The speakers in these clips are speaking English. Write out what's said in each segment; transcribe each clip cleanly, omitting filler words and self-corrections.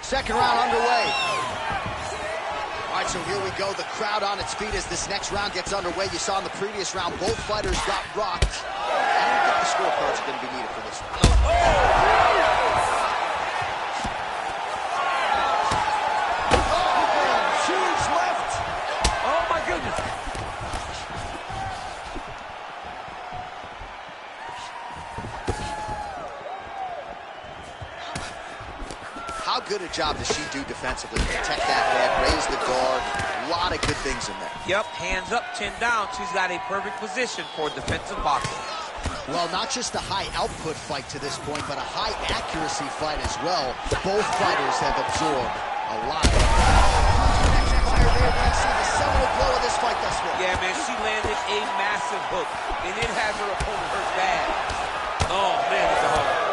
Second round underway. All right, so here we go. The crowd on its feet as this next round gets underway. You saw in the previous round, both fighters got rocked. I don't think the scorecards are going to be needed for this one. Huge left. Oh, my goodness. How good a job does she do defensively? Protect that head, raise the guard. A lot of good things in there. Yep, hands up, chin down. She's got a perfect position for defensive boxing. Well, not just a high output fight to this point, but a high accuracy fight as well. Both fighters have absorbed a lot. We're going to see the seminal blow of this fight thus far. Yeah, man, she landed a massive hook, and it has her opponent hurt bad. Oh, man, it's a hook.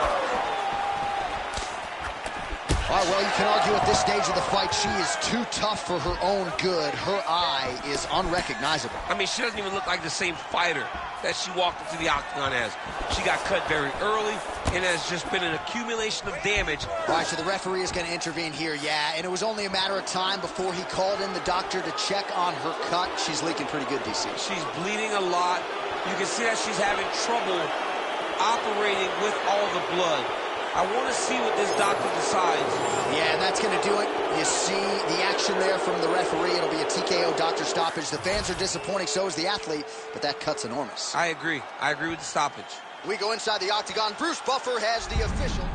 All right, well, you can argue at this stage of the fight, she is too tough for her own good. Her eye is unrecognizable. I mean, she doesn't even look like the same fighter that she walked into the octagon as. She got cut very early, and has just been an accumulation of damage. All right, so the referee is going to intervene here, yeah, and it was only a matter of time before he called in the doctor to check on her cut. She's leaking pretty good, DC. She's bleeding a lot. You can see that she's having trouble operating with all the blood. I want to see what this doctor decides. Yeah, and that's going to do it. You see the action there from the referee. It'll be a TKO doctor stoppage. The fans are disappointing, so is the athlete, but that cut's enormous. I agree. I agree with the stoppage. We go inside the octagon. Bruce Buffer has the official.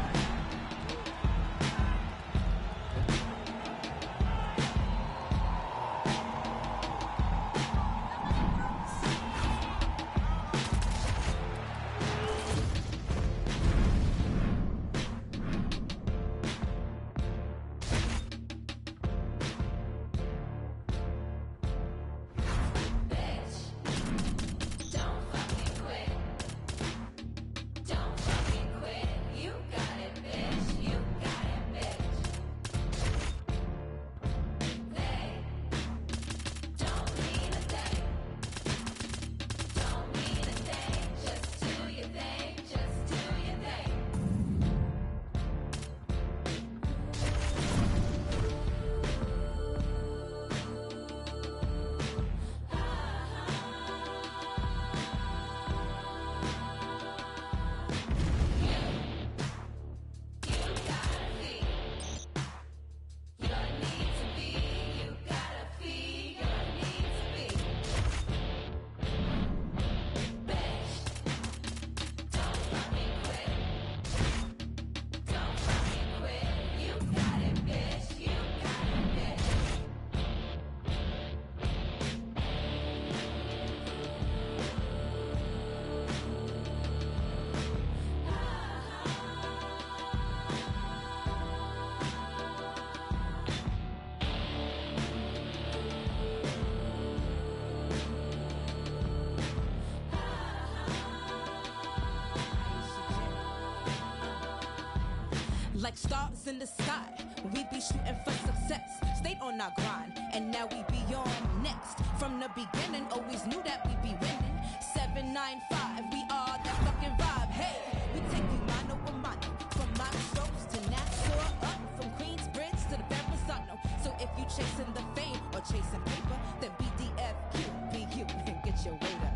Like stars in the sky, we be shooting for success. Stayed on our grind, and now we be on next. From the beginning, always knew that we be winning. 795, we are that fucking vibe. Hey, we take you mano a mano, from Mount Strokes to Nassau, up from Queensbridge to the Verrazano. So if you chasing the fame or chasing paper, then BDFQ, be you, and get your weight up.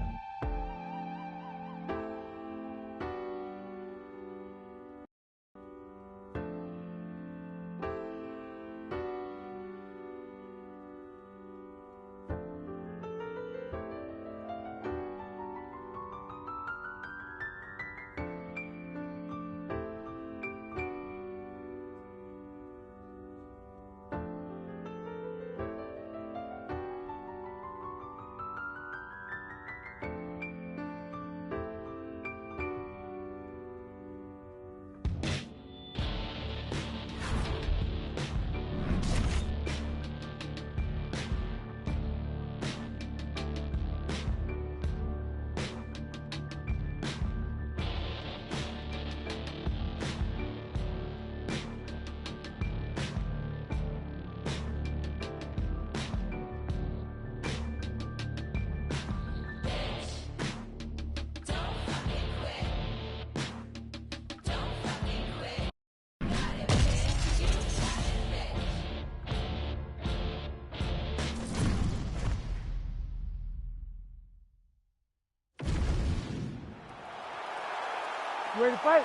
ready to fight?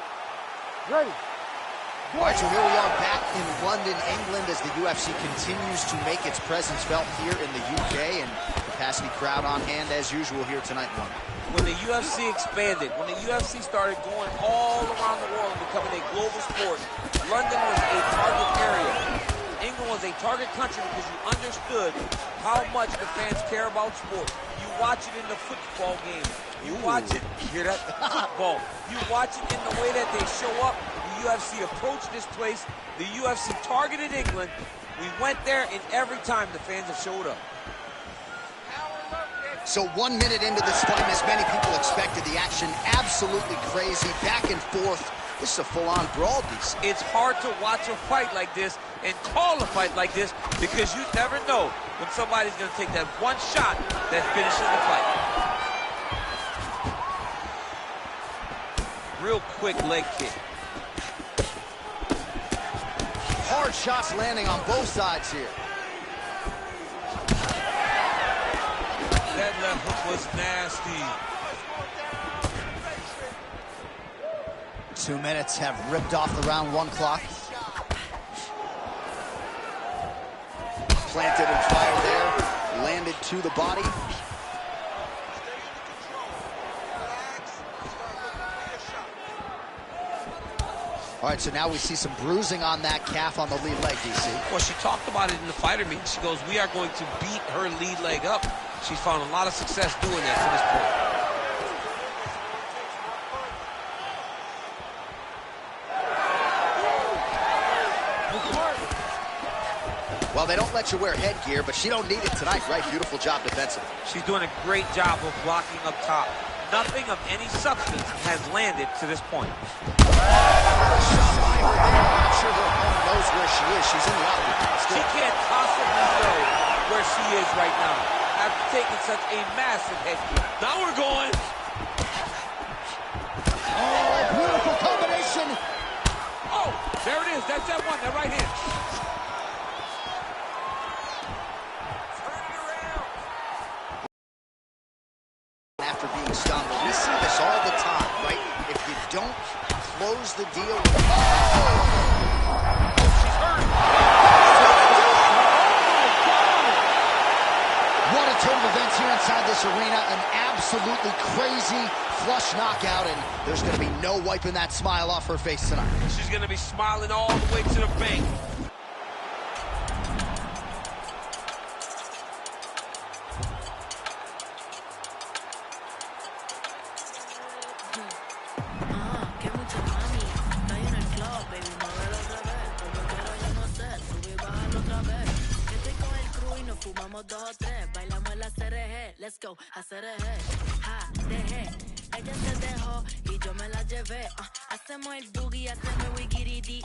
Ready. All right, so here we are back in London, England, as the UFC continues to make its presence felt here in the UK, and capacity crowd on hand as usual here tonight in London. When the UFC expanded, when the UFC started going all around the world and becoming a global sport, London was a target area. England was a target country because you understood how much the fans care about sport. You watch it in the football game. You watch it, hear that? Football. You watch it in the way that they show up. The UFC approached this place. The UFC targeted England. We went there, and every time the fans have showed up. So 1 minute into this fight, as many people expected, the action absolutely crazy, back and forth. This is a full-on brawl, DC. It's hard to watch a fight like this and call a fight like this because you never know when somebody's going to take that one shot that finishes the fight. Real quick leg kick. Hard shots landing on both sides here. That left hook was nasty. 2 minutes have ripped off the round 1 clock. Planted and fired there. Landed to the body. All right, so now we see some bruising on that calf on the lead leg, DC. Well, she talked about it in the fighter meeting. She goes, we are going to beat her lead leg up. She's found a lot of success doing that to this point. Well, they don't let you wear headgear, but she don't need it tonight, right? Beautiful job defensively. She's doing a great job of blocking up top. Nothing of any substance has landed to this point. Shot by her there. I'm not sure her opponent knows where she is. She's in the octagon. She can't possibly know where she is right now after taking such a massive head kick. Now we're going. Oh, beautiful combination. Oh, there it is. That's that one, that right hand. After being stunned, but we see this all the time, right? If you don't close the deal. She's hurt. What a turn of events here inside this arena. An absolutely crazy flush knockout, and there's going to be no wiping that smile off her face tonight. She's going to be smiling all the way to the bank. Let's go, hacer eje, ja, dejé. Ella se dejó y yo me la llevé. Hacemos el boogie, hacemos el wiggy-dee.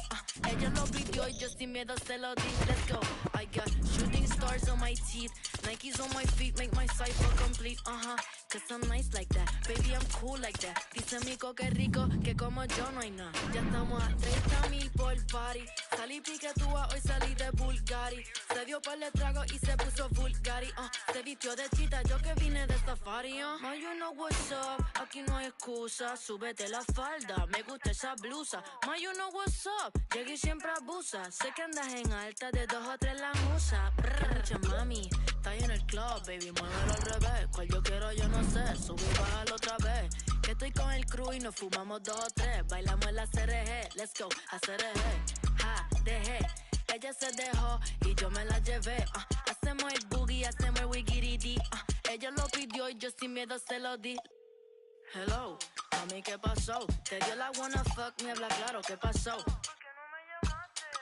Ella lo pidió y yo sin miedo se lo di. Let's go. I got shooting stars on my teeth, Nikes on my feet, make my cipher complete. Cause I'm nice like that, baby I'm cool like that. Dice Mico que rico, que como yo no hay nada. Ya estamos a 30,000 por party. Salí piquetúa, hoy salí de Bulgari. Se dio par de trago y se puso Bulgari. Se vistió de chita, yo que vine de safari. No, you know what's up, aquí no hay excusa. Súbete la falda, me gusta esa blusa. Ma, you know what's up, llegué y siempre abusa. Sé que andas en alta, de 2 o 3 la musa. Mucha mami, está en el club, baby, muévelo al revés. Cual yo quiero, yo no sé, subí y bájalo otra vez. Que estoy con el crew y nos fumamos 2 o 3. Bailamos en la CRG, let's go, a CRG. Ja, dejé, ella se dejó y yo me la llevé. Hacemos el boogie, hacemos el wiggy-dee. Ella lo pidió y yo sin miedo se lo di. Hello, mami, ¿qué pasó? Te dio la wanna fuck, me habla claro, ¿qué pasó?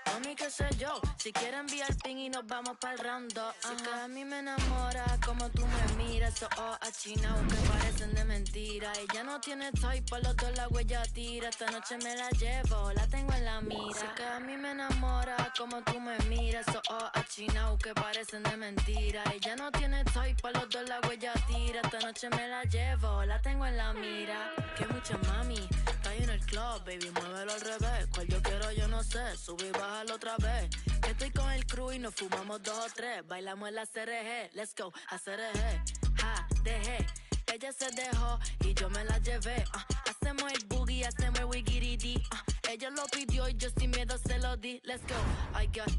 Mami, qué sé yo, si quieres enviar ping y nos vamos pa'l round 2. Si que a mí me enamora como tú me miras. Esos ojos achinados que parecen de mentira. Ella no tiene type, por los 2 la huella tira. Esta noche me la llevo, la tengo en la mira. Si que a mí me enamora como tú me miras. Esos ojos achinados que parecen de mentira. Ella no tiene type, por los 2 la huella tira. Esta noche me la llevo, la tengo en la mira. Que mucha mami, está en el club, baby, muévelo al revés. Cual yo quiero, yo no sé, subí y bájalo otra vez. Que estoy con el crew y nos fumamos 2 o 3. Bailamos en la CRG, let's go, a CRG. Ja, dejé, ella se dejó y yo me la llevé. Hacemos el boogie, boogie, hacemos el wigiridi. Ella lo pidió y yo sin miedo se lo di. Let's go. I got.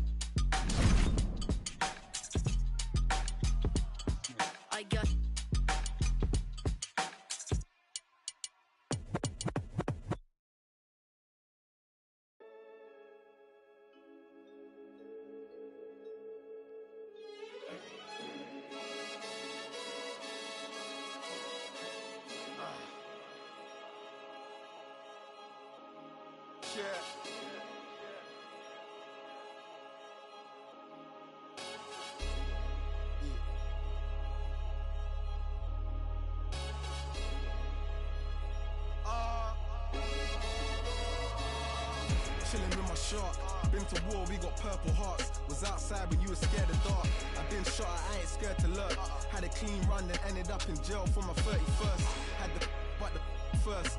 Chilling with my shark. Been to war, we got purple hearts. Was outside when you were scared of dark. I've been shot, I ain't scared to lurk. Had a clean run, then ended up in jail for my 31st. Had the but the first.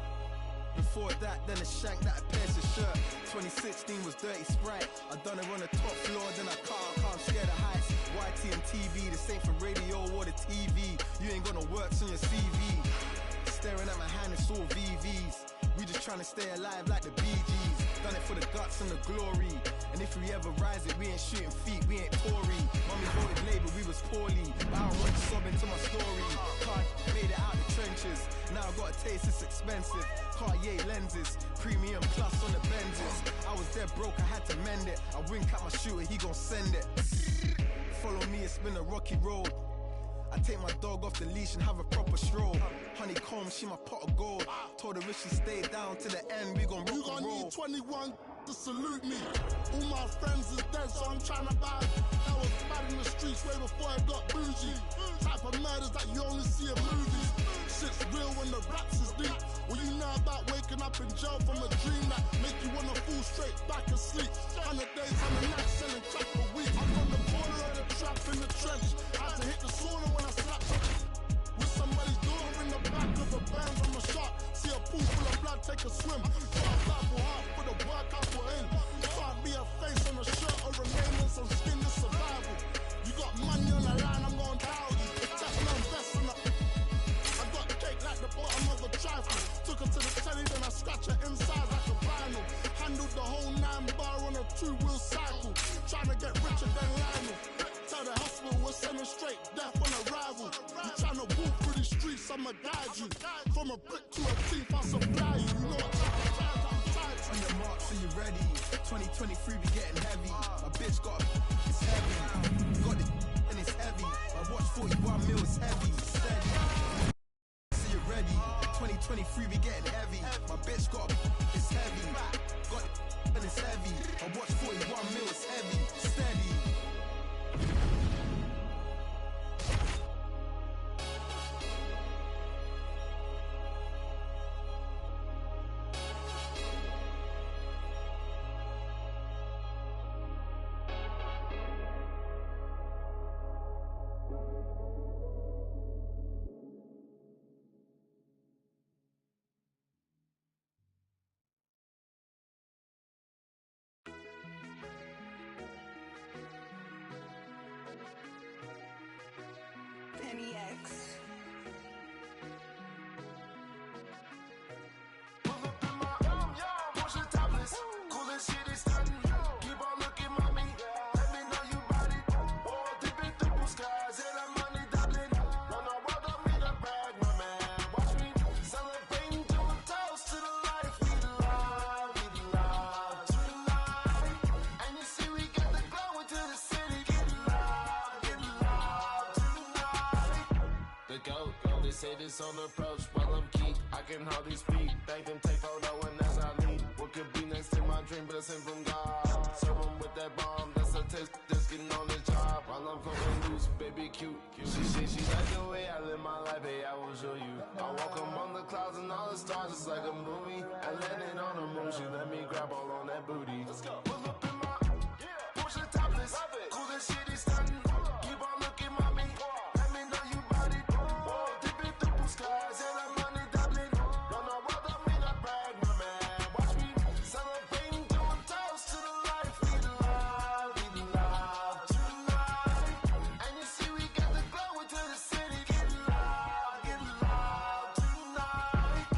Before that, then a shank that I pierced his shirt. 2016 was Dirty Sprite. I done it on the top floor, then I can't scare the heights. YT and TV, this ain't for radio or the TV. You ain't got no works on your CV. Staring at my hand, it's all VVs. We just trying to stay alive like the Bee Gees. Done it for the guts and the glory. And if we ever rise it, we ain't shooting feet, we ain't Tory. Mommy voted Labour, we was poorly. But I don't want to sob into my story. Can't made it out the trenches. Now I got a taste, it's expensive. Cartier lenses, premium plus on the Benzes. I was dead broke, I had to mend it. I wink at my shooter, he gon' send it. Follow me, it's been a rocky road. I take my dog off the leash and have a proper stroll. Honeycomb, she my pot of gold. Told her if she stayed down to the end, we gon' rock and roll. You gon' need 21 to salute me. All my friends is dead, so I'm tryna buy. I was bad in the streets way before it got bougie. Type of murders that you only see in movies. Shit's real when the raps is deep. Well, you know about waking up in jail from a dream that make you wanna fall straight back asleep. 100 days on the night selling crack a week. I'm on the corner of the trap in the trench. Had to hit the sauna when I slapped up with somebody's daughter in the back of a Benz. I'm a shot. See a pool full of blood, take a swim. Got a battle hard for the work I put in. Can't be a face on a shirt or remain in some skin to survival. You got money on the line, I'm gon' tell you. The Teflon vest and I got cake like the bottom of a trifle. Took her to the telly, then I scratch her inside like a vinyl. Handled the whole 9-bar on a 2-wheel cycle. Trying to get richer than Lionel. Tell the hospital we're sending straight death on arrival. You trying to walk through the streets, I'ma guide you. From a brick to a teeth, I'll supply you. You know what type of times I'm tied to. On your mark, so you ready. 2023, we getting heavy. My bitch got it's heavy. Got it and it's heavy. My watch 41 mil is heavy. Steady. So you ready. 2023, we getting heavy. My bitch got it's heavy. Got it and it's heavy. My watch 41 mil is heavy. Steady. Penny X. Say this on approach while I'm key. I can hardly speak. Thank them, take photo and as I leave. What could be next to my dream, blessing from God. Serve them with that bomb, that's a taste. Just getting on the job while I'm floating loose, baby cute. She say she like the way I live my life, hey, I will show you. I walk among the clouds and all the stars, just like a movie. I landed on the moon, she let me grab all on that booty. Let's go. Pull up in my Porsche topless, cool as shit, he's stunting. Keep on looking, mommy. Let me know you body. Skies and I'm money doubling. Don't know what I mean, I brag, my man. Watch me celebrating, doing toast to the life. We love tonight. And you see we got the glow into the city. Get loud tonight.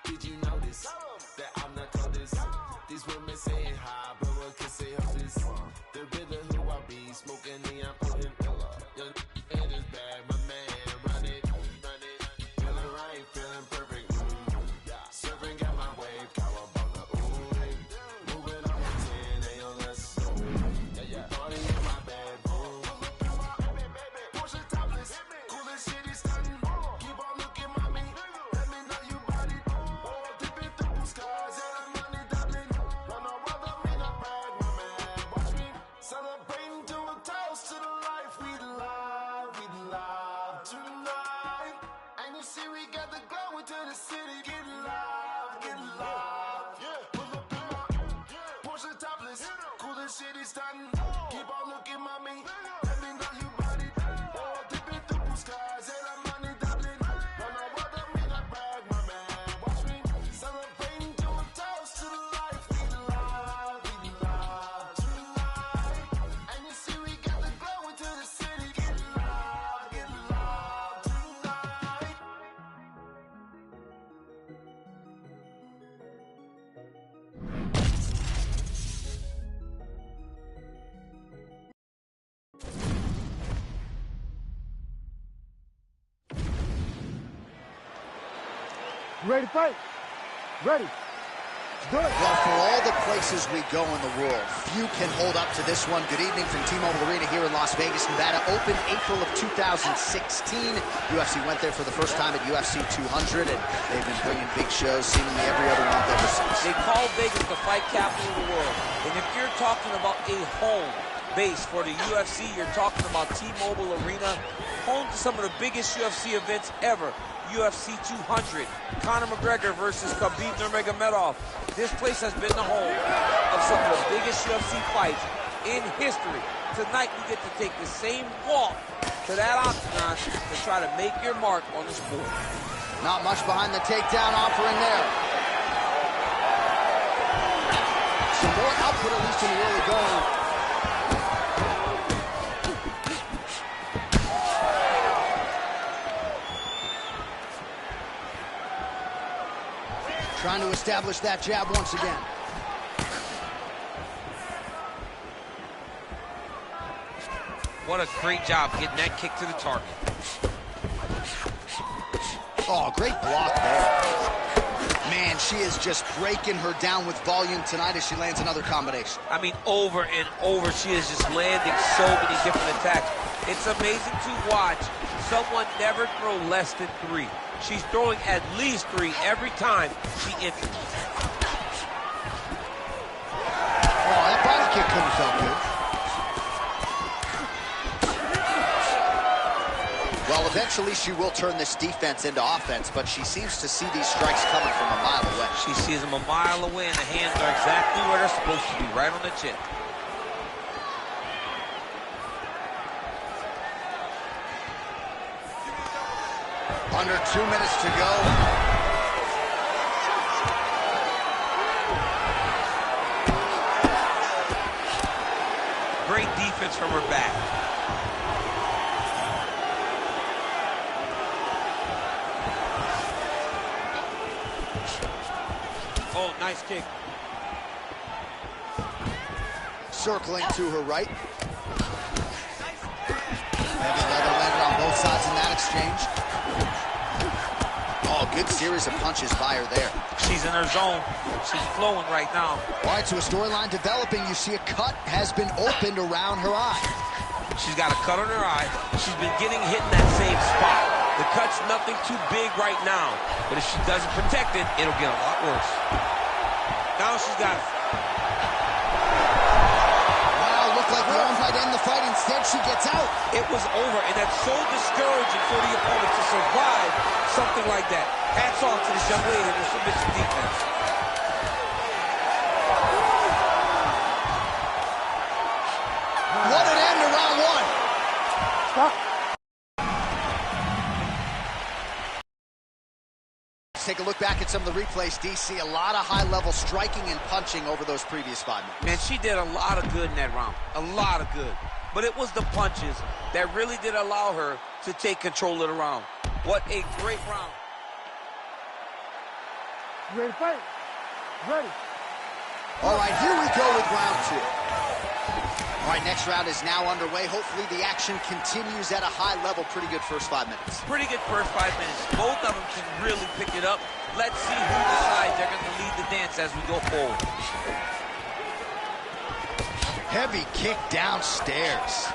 Did you notice? Keep on looking, mommy. Let me know you body. Oh, dipping through blue skies. And I'm money doubling. Run over to me like brag, my man. Watch me celebrating to a toast to the life. We love tonight. And you see we got the glow into the city. Get love tonight. You ready to fight? Ready. Good. Well, for all the places we go in the world, few can hold up to this one. Good evening from T-Mobile Arena here in Las Vegas, Nevada. Opened April of 2016. UFC went there for the first time at UFC 200, and they've been bringing big shows seemingly every other month ever since. They call Vegas the fight capital of the world. And if you're talking about a home base for the UFC, you're talking about T-Mobile Arena, home to some of the biggest UFC events ever. UFC 200, Conor McGregor versus Khabib Nurmagomedov. This place has been the home of some of the biggest UFC fights in history. Tonight we get to take the same walk to that octagon to try to make your mark on the sport. Not much behind the takedown offering there. Some more output, at least in the early going. Trying to establish that jab once again. What a great job getting that kick to the target. Oh, great block there. Man, she is just breaking her down with volume tonight as she lands another combination. I mean, over and over, she is just landing so many different attacks. It's amazing to watch someone never throw less than 3. She's throwing at least 3 every time she enters. Oh, that body kick couldn't have felt good. Well, eventually she will turn this defense into offense, but she seems to see these strikes coming from a mile away. She sees them a mile away, and the hands are exactly where they're supposed to be, right on the chin. Under 2 minutes to go. Great defense from her back. Oh, nice kick. Circling to her right. Maybe another landed on both sides in that exchange. Oh, good series of punches by her there. She's in her zone. She's flowing right now. All right, so a storyline developing. You see a cut has been opened around her eye. She's got a cut on her eye. She's been getting hit in that same spot. The cut's nothing too big right now, but if she doesn't protect it, it'll get a lot worse. Now she's got it. Wow, looked like the arm might end the fight. Instead, she gets out. It was over, and that's so discouraging for the opponent to survive something like that. Hats off to this young lady in her submission defense. What an end to round 1. Stop. Let's take a look back at some of the replays, DC. A lot of high-level striking and punching over those previous 5 minutes. Man, she did a lot of good in that round. A lot of good. But it was the punches that really did allow her to take control of the round. What a great round. You ready to fight? Ready. All right, here we go with round 2. All right, next round is now underway. Hopefully the action continues at a high level. Pretty good first 5 minutes. Pretty good first 5 minutes. Both of them can really pick it up. Let's see who decides they're going to lead the dance as we go forward. Heavy kick downstairs.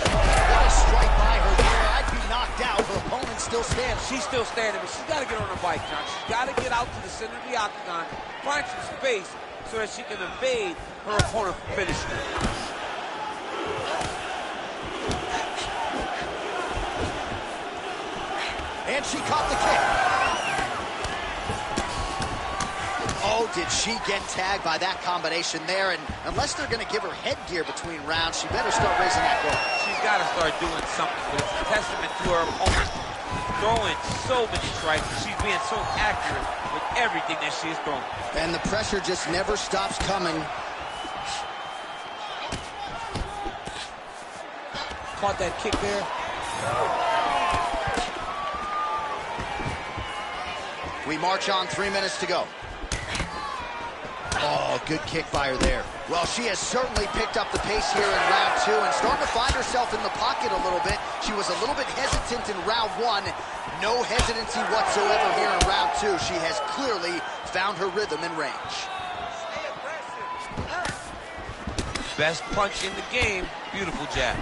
What a strike by her there. I'd be knocked out. Her opponent still stands. She's still standing, but she's got to get on her bike, John. She's got to get out to the center of the octagon, find some space so that she can evade her opponent from finishing. And she caught the kick. Oh, Did she get tagged by that combination there? And unless they're going to give her headgear between rounds, she better start raising that guard. She's got to start doing something, but it's a testament to her opponent. Throwing so many strikes, and she's being so accurate with everything that she is throwing. And the pressure just never stops coming. Caught that kick there. We march on, 3 minutes to go. Oh, good kick by her there. Well, she has certainly picked up the pace here in round 2 and starting to find herself in the pocket a little bit. She was a little bit hesitant in round 1. No hesitancy whatsoever here in round 2. She has clearly found her rhythm and range. Best punch in the game. Beautiful jab.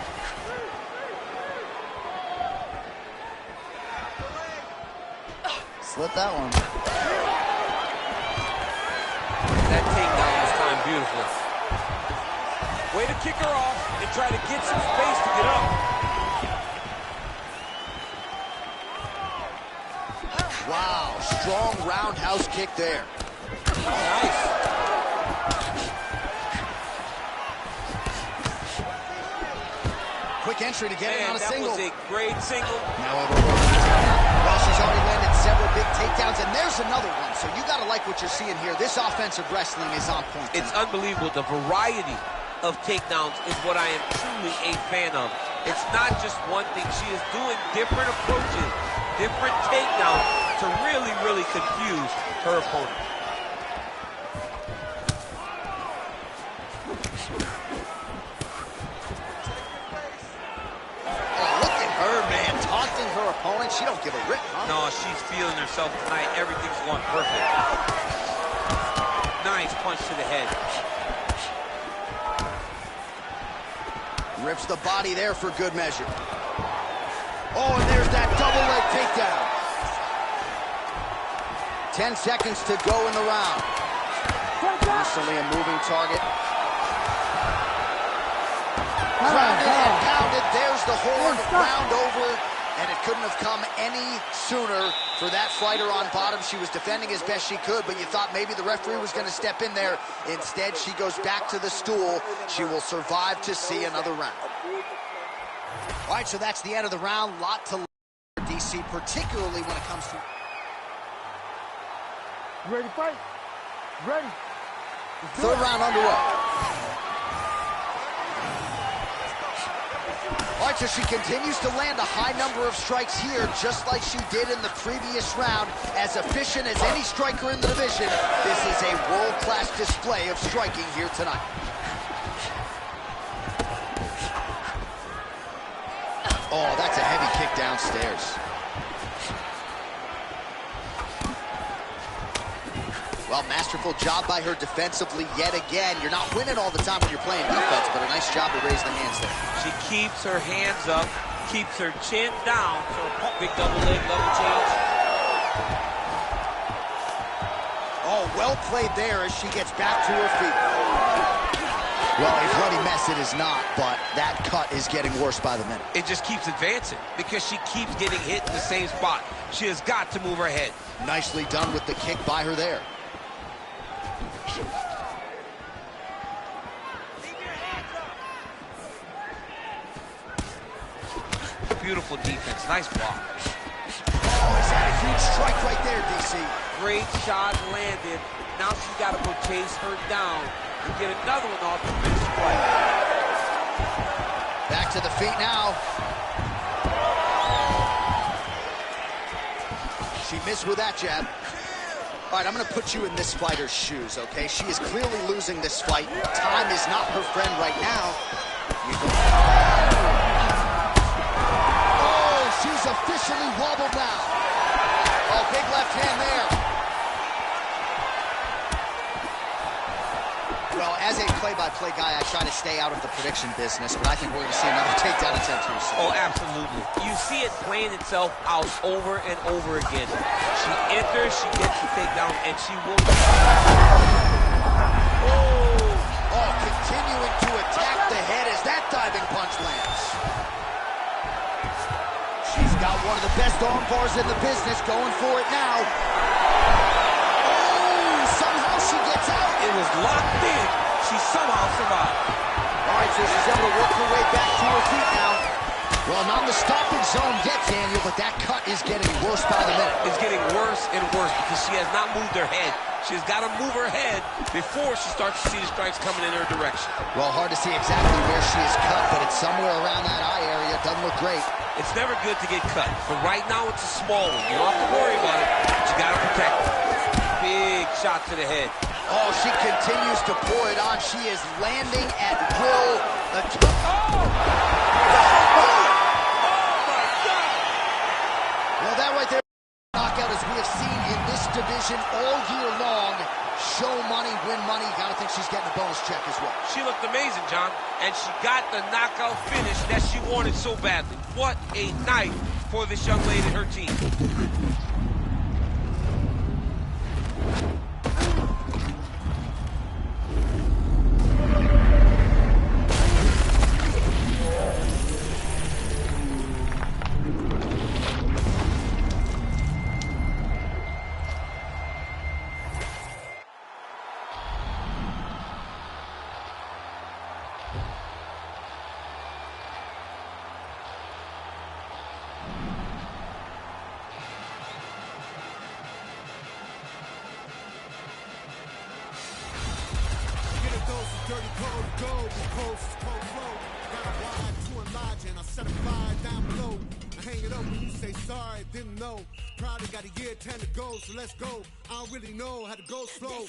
Slip that one. That takedown was timed beautiful. Way to kick her off and try to get some space to get up. Wow, strong roundhouse kick there. Nice. Quick entry to get it on a single. That was a great single. Now over. Well, she's already landed several big takedowns, and there's another one. So you got to like what you're seeing here. This offensive wrestling is on point. It's unbelievable. The variety of takedowns is what I am truly a fan of. It's not just one thing. She is doing different approaches, different takedowns to really, really confuse her opponent. Opponent, she don't give a rip, huh? No, she's feeling herself tonight. Everything's going perfect. Nice punch to the head. Rips the body there for good measure. Oh, and there's that double leg takedown. 10 seconds to go in the round. Constantly a moving target. Grounded and pounded. There's the horn. Round over. And it couldn't have come any sooner for that fighter on bottom. She was defending as best she could, but you thought maybe the referee was going to step in there. Instead, she goes back to the stool. She will survive to see another round. All right, so that's the end of the round. Lot to learn, DC, particularly when it comes to... You ready to fight? Ready. Third round underway. All right, so she continues to land a high number of strikes here, just like she did in the previous round. As efficient as any striker in the division, this is a world-class display of striking here tonight. Oh, that's a heavy kick downstairs. Well, masterful job by her defensively yet again. You're not winning all the time when you're playing defense, but a nice job to raise the hands there. She keeps her hands up, keeps her chin down. So big double leg, level change. Oh, well played there as she gets back to her feet. Well, a bloody mess it is not, but that cut is getting worse by the minute. It just keeps advancing because she keeps getting hit in the same spot. She has got to move her head. Nicely done with the kick by her there. Beautiful defense, nice block. Oh, he's had a huge strike right there, DC. Great shot landed. Now she's got to go chase her down and get another one off the finish strike. Back to the feet now. She missed with that jab. All right, I'm going to put you in this fighter's shoes, okay? She is clearly losing this fight. Time is not her friend right now. Oh, she's officially wobbled now. Oh, big left hand there. Well, as a play-by-play guy, I try to stay out of the prediction business, but I think we're going to see another takedown attempt here soon. Oh, absolutely. You see it playing itself out over and over again. She enters, she gets the takedown, and she will... Oh, continuing to attack the head as that diving punch lands. She's got one of the best arm bars in the business, going for it now. Oh, somehow she It was locked in. She somehow survived. All right, so she's able to work her way back to her feet now. Well, not in the stopping zone yet, Daniel, but that cut is getting worse by the minute. It's getting worse and worse because she has not moved her head. She's got to move her head before she starts to see the strikes coming in her direction. Well, hard to see exactly where she is cut, but it's somewhere around that eye area. Doesn't look great. It's never good to get cut, but right now it's a small one. You don't have to worry about it, but you got to protect it. Big shot to the head. Oh, she continues to pour it on. She is landing at will. Well, that right there, knockout, as we have seen in this division all year long. Show money, win money. You gotta think she's getting a bonus check as well. She looked amazing, John, and she got the knockout finish that she wanted so badly. What a night for this young lady and her team. Dirty cold gold, we coast cold road. Got a wide to enlarge and I set a fire down below. I hang it up when you say sorry, didn't know. Probably got a year 10 to go, so let's go. I don't really know how the ghost flow.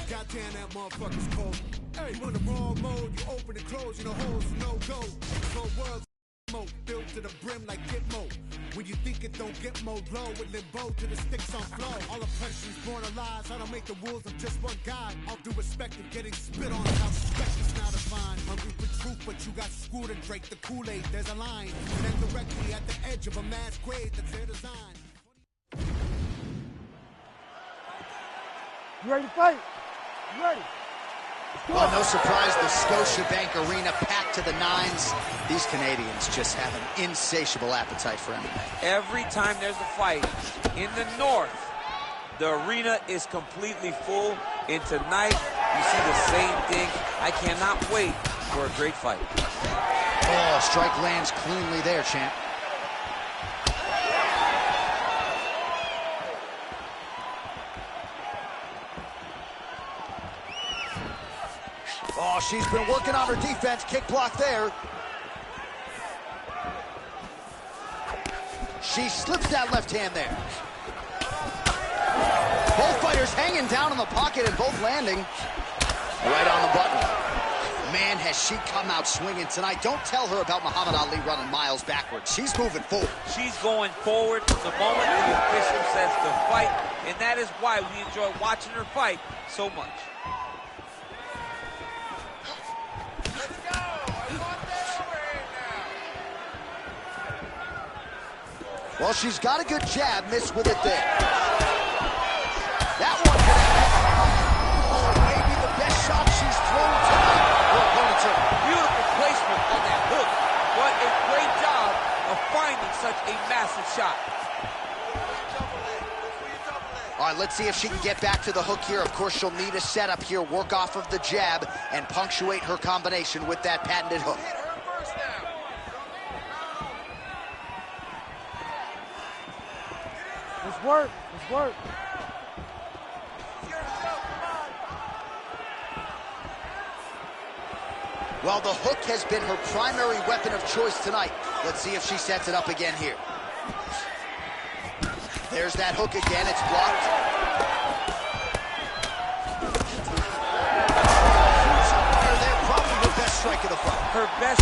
Goddamn, that motherfucker's cold. Hey, you in the wrong mode, you open and close, you know holes no go. Whole world's mode, built to the brim like Gitmo. When you think it don't get more low, with limbo to the sticks on flow. All oppression's born of lies. I don't make the rules, I'm just one guy. All due respect and getting spit on is how suspect is now defined. Hungry for truth, but you got screwed and drank the Kool-Aid. There's a line, and then directly at the edge of a mass grave that's their design. You ready to fight? You ready? Well, no surprise, the Scotiabank Arena packed to the nines. These Canadians just have an insatiable appetite for MMA. Every time there's a fight in the north, the arena is completely full. And tonight, you see the same thing. I cannot wait for a great fight. Oh, strike lands cleanly there, champ. Oh, she's been working on her defense. Kick block there. She slips that left hand there. Both fighters hanging down in the pocket and both landing right on the button. Man, has she come out swinging tonight. Don't tell her about Muhammad Ali running miles backwards. She's moving forward. She's going forward the moment the official says to fight, and that is why we enjoy watching her fight so much. Well, she's got a good jab, missed with it there. That one maybe the best shot she's thrown tonight. Her opponent's hurt. Beautiful placement on that hook. What a great job of finding such a massive shot. All right, let's see if she can get back to the hook here. Of course, she'll need a setup here, work off of the jab, and punctuate her combination with that patented hook. Let's work. Let's work. Well, the hook has been her primary weapon of choice tonight. Let's see if she sets it up again here. There's that hook again. It's blocked. There, probably her best strike of the fight. Her best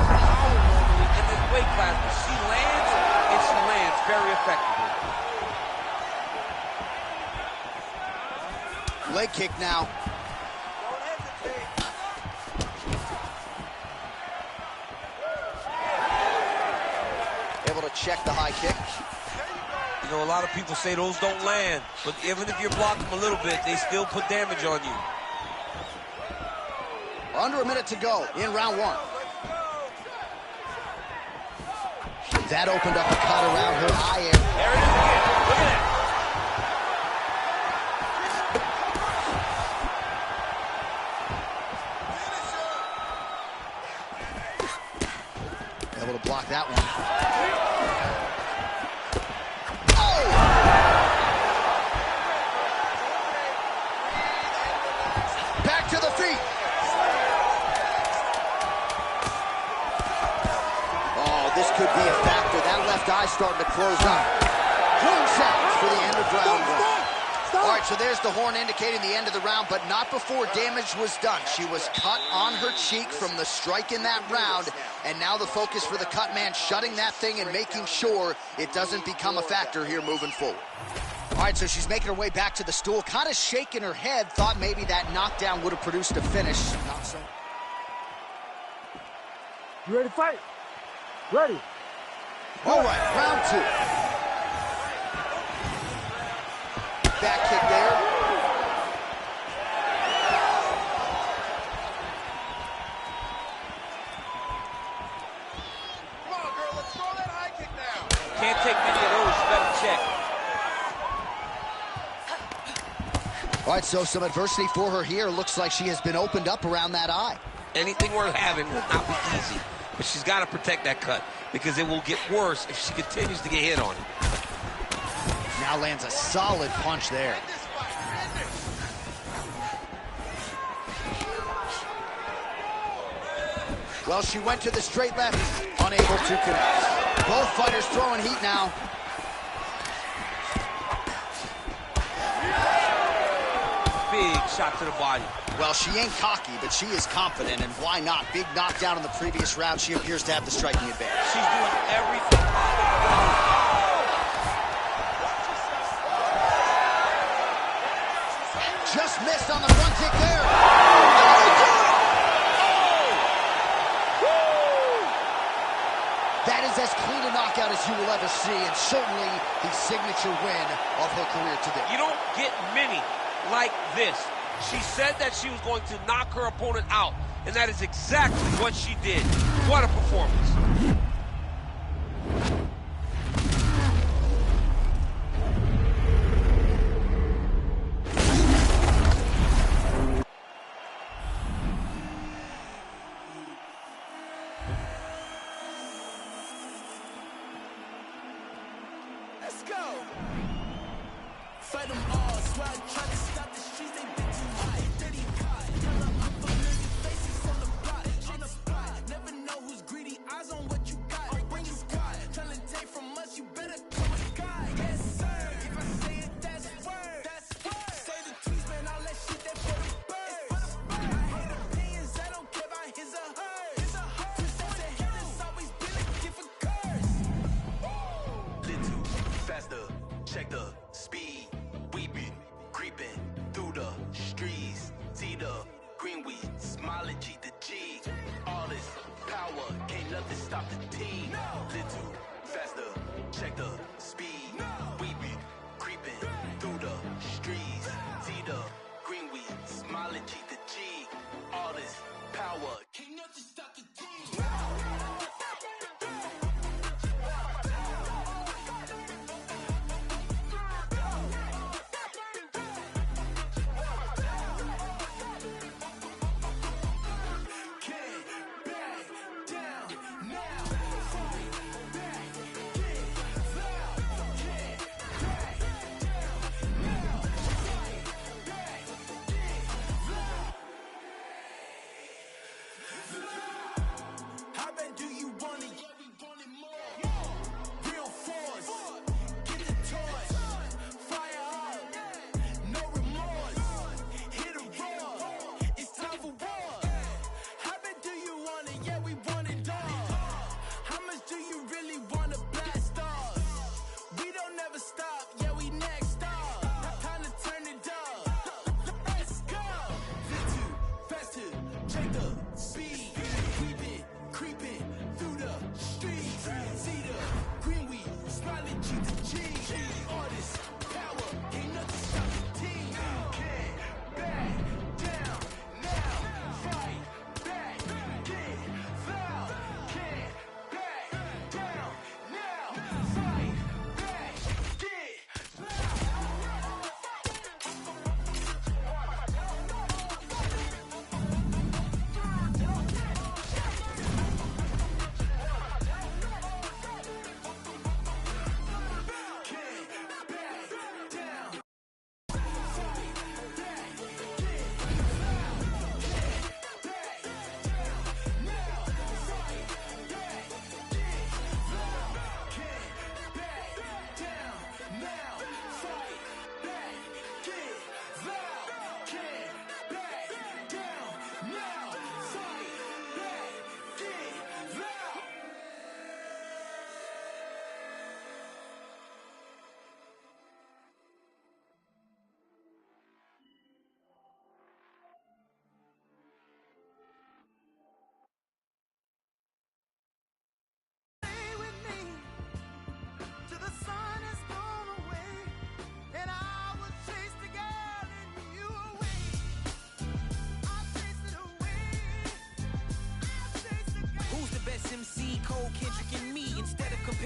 power normally in this weight class, but she lands, and she lands very effectively. Leg kick now. Able to check the high kick. You know, a lot of people say those don't land, but even if you're blocking them a little bit, they still put damage on you. Under a minute to go in round one. That opened up a cut around her eye area. There it is again. Look at that. able to block that one. Oh! Back to the feet. Oh, this could be a factor. That left eye starting to close up. Horn sounds for the end of round one. All right, so there's the horn indicating the end of the round, but not before damage was done. She was cut on her cheek from the strike in that round, and now the focus for the cut man shutting that thing and making sure it doesn't become a factor here moving forward. All right, so she's making her way back to the stool, kind of shaking her head, thought maybe that knockdown would have produced a finish. Not so. You ready to fight? Ready. All right, round two. Back kick there. Come on, girl, let's throw that high kick now. Can't take many of those. You better check. All right, so some adversity for her here. Looks like she has been opened up around that eye. Anything worth having will not be easy, but she's got to protect that cut because it will get worse if she continues to get hit on it. Now lands a solid punch there. Well, she went to the straight left, unable to connect. Both fighters throwing heat now. Big shot to the body. Well, she ain't cocky, but she is confident, and why not? Big knockdown in the previous round. She appears to have the striking advantage. She's doing everything. Just missed on the front kick there. That is as clean a knockout as you will ever see, and certainly the signature win of her career today. You don't get many like this. She said that she was going to knock her opponent out, and that is exactly what she did. What a performance. Let's go. Fight them all. Swear I tried to stop the streets, they been too high. Dirty caught. Tell her I'm familiar faces on the block. On the spot. Never know who's greedy. Eyes on what you got. Bring your squad. Trying to take from us, you better come with God. Yes, sir. If I say it, that's word. That's word. Say the tweets, man, all that shit, that for the birds. I hate opinions, I don't care about his or hers. His or hers. Cause they say it's always been a gift for curse. Little faster, check the speed. We been creeping through the streets. See the green weed, smile and G the G. All this power, can't nothing stop the team. Little faster, check the speed. We been creeping through the streets. See the green weed, smile and G the G. All this power, can't nothing stop the team. How bad do you want it? Yeah, we want it more. Real force, get the toys. Fire up, no remorse. Hit a roar, it's time for war. How bad do you want it? Yeah, we want it all. How much do you really want to blast off? We don't ever stop, yeah, we next up. Time to turn it up. Let's go. Fit to, faster, check the speed.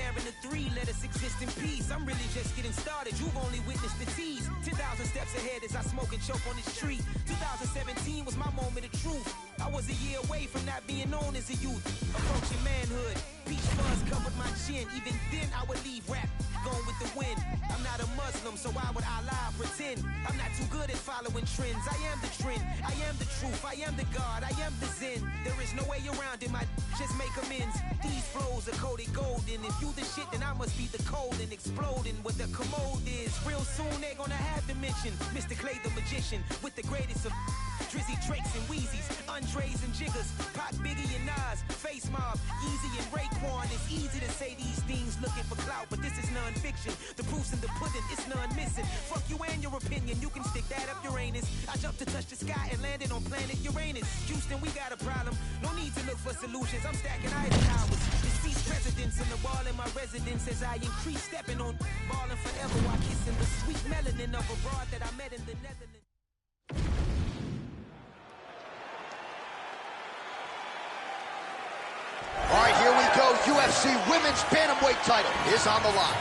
comparing the three, let us exist in peace. I'm really just getting started, you've only witnessed the tease. 10,000 steps ahead as I smoke and choke on this street. 2017 was my moment of truth. I was a year away from not being known as a youth. Approaching manhood, peach fuzz covered my chin. Even then I would leave rap going with the wind. I'm not a Muslim, so why would I lie or pretend? I'm not too good at following trends. I am the trend, I am the truth, I am the God, I am the Zen. There is no way around it, my just make amends. These flows are coated golden. If you the shit, then I must be the cold and exploding what the commode is. Real soon they're gonna have to mention Mr. Clay the magician with the greatest of Drizzy, Drakes, and Wheezies, Andres and Jiggers, Pac, Biggie, and Nas, Face Mob, Yeezy, and Raekwon. It's easy to say these things looking for clout, but this is non-fiction. The proof's in the pudding, it's none missing. Fuck you and your opinion, you can stick that up Uranus. I jumped to touch the sky and landed on planet Uranus. Houston, we got a problem, no need to look for solutions. I'm stacking Eisenhowers. Deceased presidents in the wall in my residence as I increase stepping on ballin' forever while kissing the sweet melanin of a broad that I met in the Netherlands. All right, here we go. UFC Women's Bantamweight title is on the line.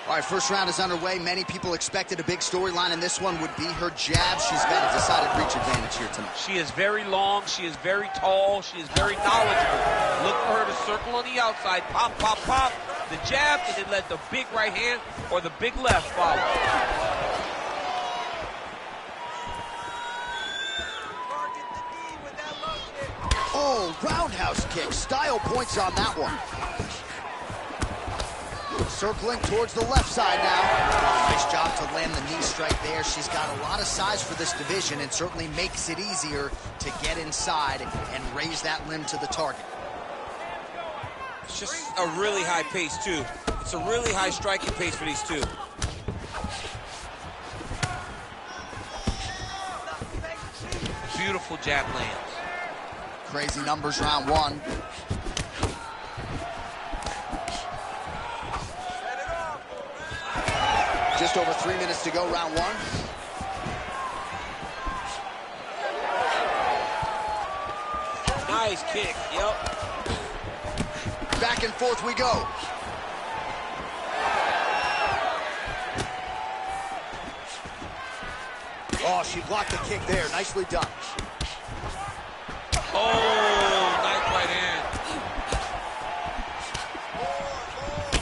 All right, first round is underway. Many people expected a big storyline, and this one would be her jab. She's got a decided reach advantage here tonight. She is very long. She is very tall. She is very knowledgeable. Look for her to circle on the outside. Pop, pop, pop. The jab, and then let the big right hand or the big left follow. Oh, roundhouse kick. Style points on that one. Circling towards the left side now. Nice job to land the knee strike there. She's got a lot of size for this division and certainly makes it easier to get inside and raise that limb to the target. It's just a really high pace, too. It's a really high striking pace for these two. Beautiful jab lands. Crazy numbers round one. Just over 3 minutes to go, round one. Nice kick, yep. Back and forth we go. Oh, she blocked the kick there. Nicely done. Oh, nice right hand.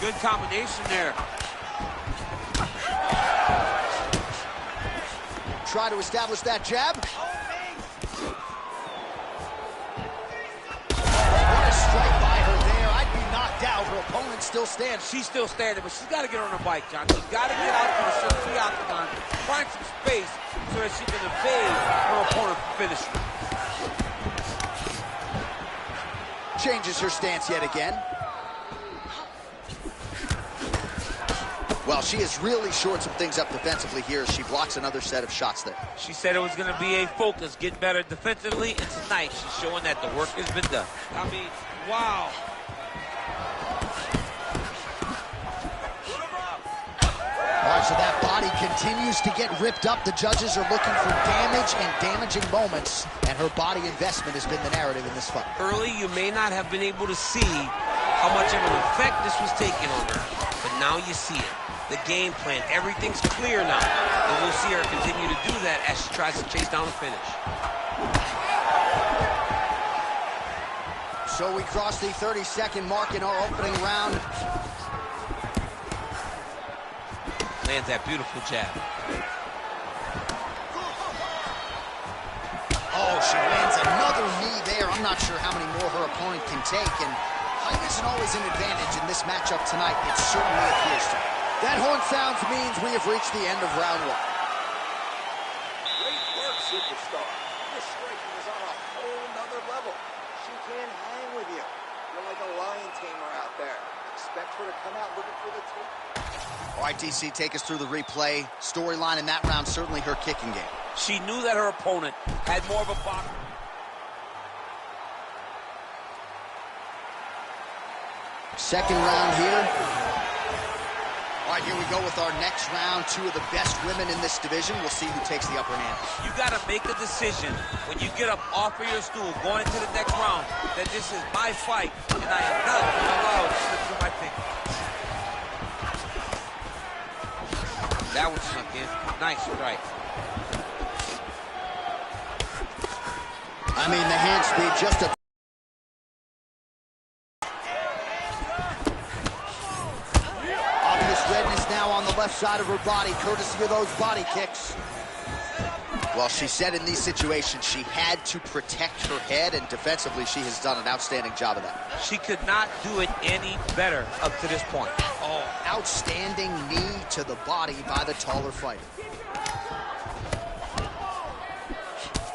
Good combination there. Try to establish that jab. What a strike by her there. I'd be knocked out. Her opponent still stands. She's still standing, but she's got to get on her bike, John. She's got to get out to the octagon, find some space so that she can evade her opponent finish. Changes her stance yet again. Well, she has really shored some things up defensively here as she blocks another set of shots there. She said it was going to be a focus, get better defensively, and tonight she's showing that the work has been done. I mean, wow. All right, so that body continues to get ripped up. The judges are looking for damage and damaging moments, and her body investment has been the narrative in this fight. Early, you may not have been able to see how much of an effect this was taking on her, but now you see it. The game plan, everything's clear now, and we'll see her continue to do that as she tries to chase down the finish. So we cross the 30-second mark in our opening round. Lands that beautiful jab. Oh, she lands another knee there. I'm not sure how many more her opponent can take, and height isn't always an advantage in this matchup tonight. It certainly appears to. That horn sounds means we have reached the end of round one. Great work, superstar. Your striking is on a whole nother level. She can hang with you. You're like a lion tamer out there. Expect her to come out looking for the tape. All right, DC, take us through the replay. Storyline in that round, certainly her kicking game. She knew that her opponent had more of a box. Second round here. All right, here we go with our next round. Two of the best women in this division. We'll see who takes the upper hand. You got to make a decision when you get up off of your stool going into the next round that this is my fight and I am not going to allow it to slip through my fingers. That one snuck in. Nice strike. I mean, the hand speed just a... Obvious redness now on the left side of her body, courtesy of those body kicks. Well, she said in these situations she had to protect her head, and defensively she has done an outstanding job of that. She could not do it any better up to this point. Oh, outstanding knee to the body by the taller fighter.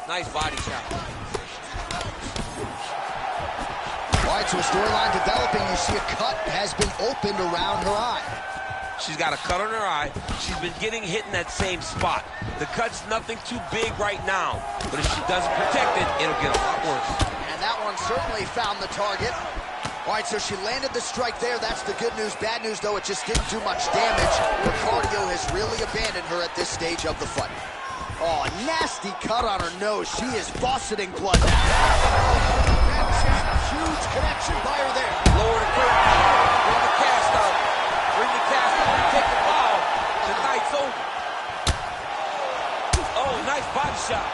Nice body shot. All right, so a storyline developing. You see a cut has been opened around her eye. She's got a cut on her eye. She's been getting hit in that same spot. The cut's nothing too big right now, but if she doesn't protect it, it'll get a lot worse. And that one certainly found the target. All right, so she landed the strike there. That's the good news. Bad news, though, it just didn't do much damage. Her cardio has really abandoned her at this stage of the fight. Oh, nasty cut on her nose. She is vomiting blood now. Huge connection by her there. Lower the curtain. Bring the cast up. Bring the cast up and take the ball. The night's over. Oh, nice body shot.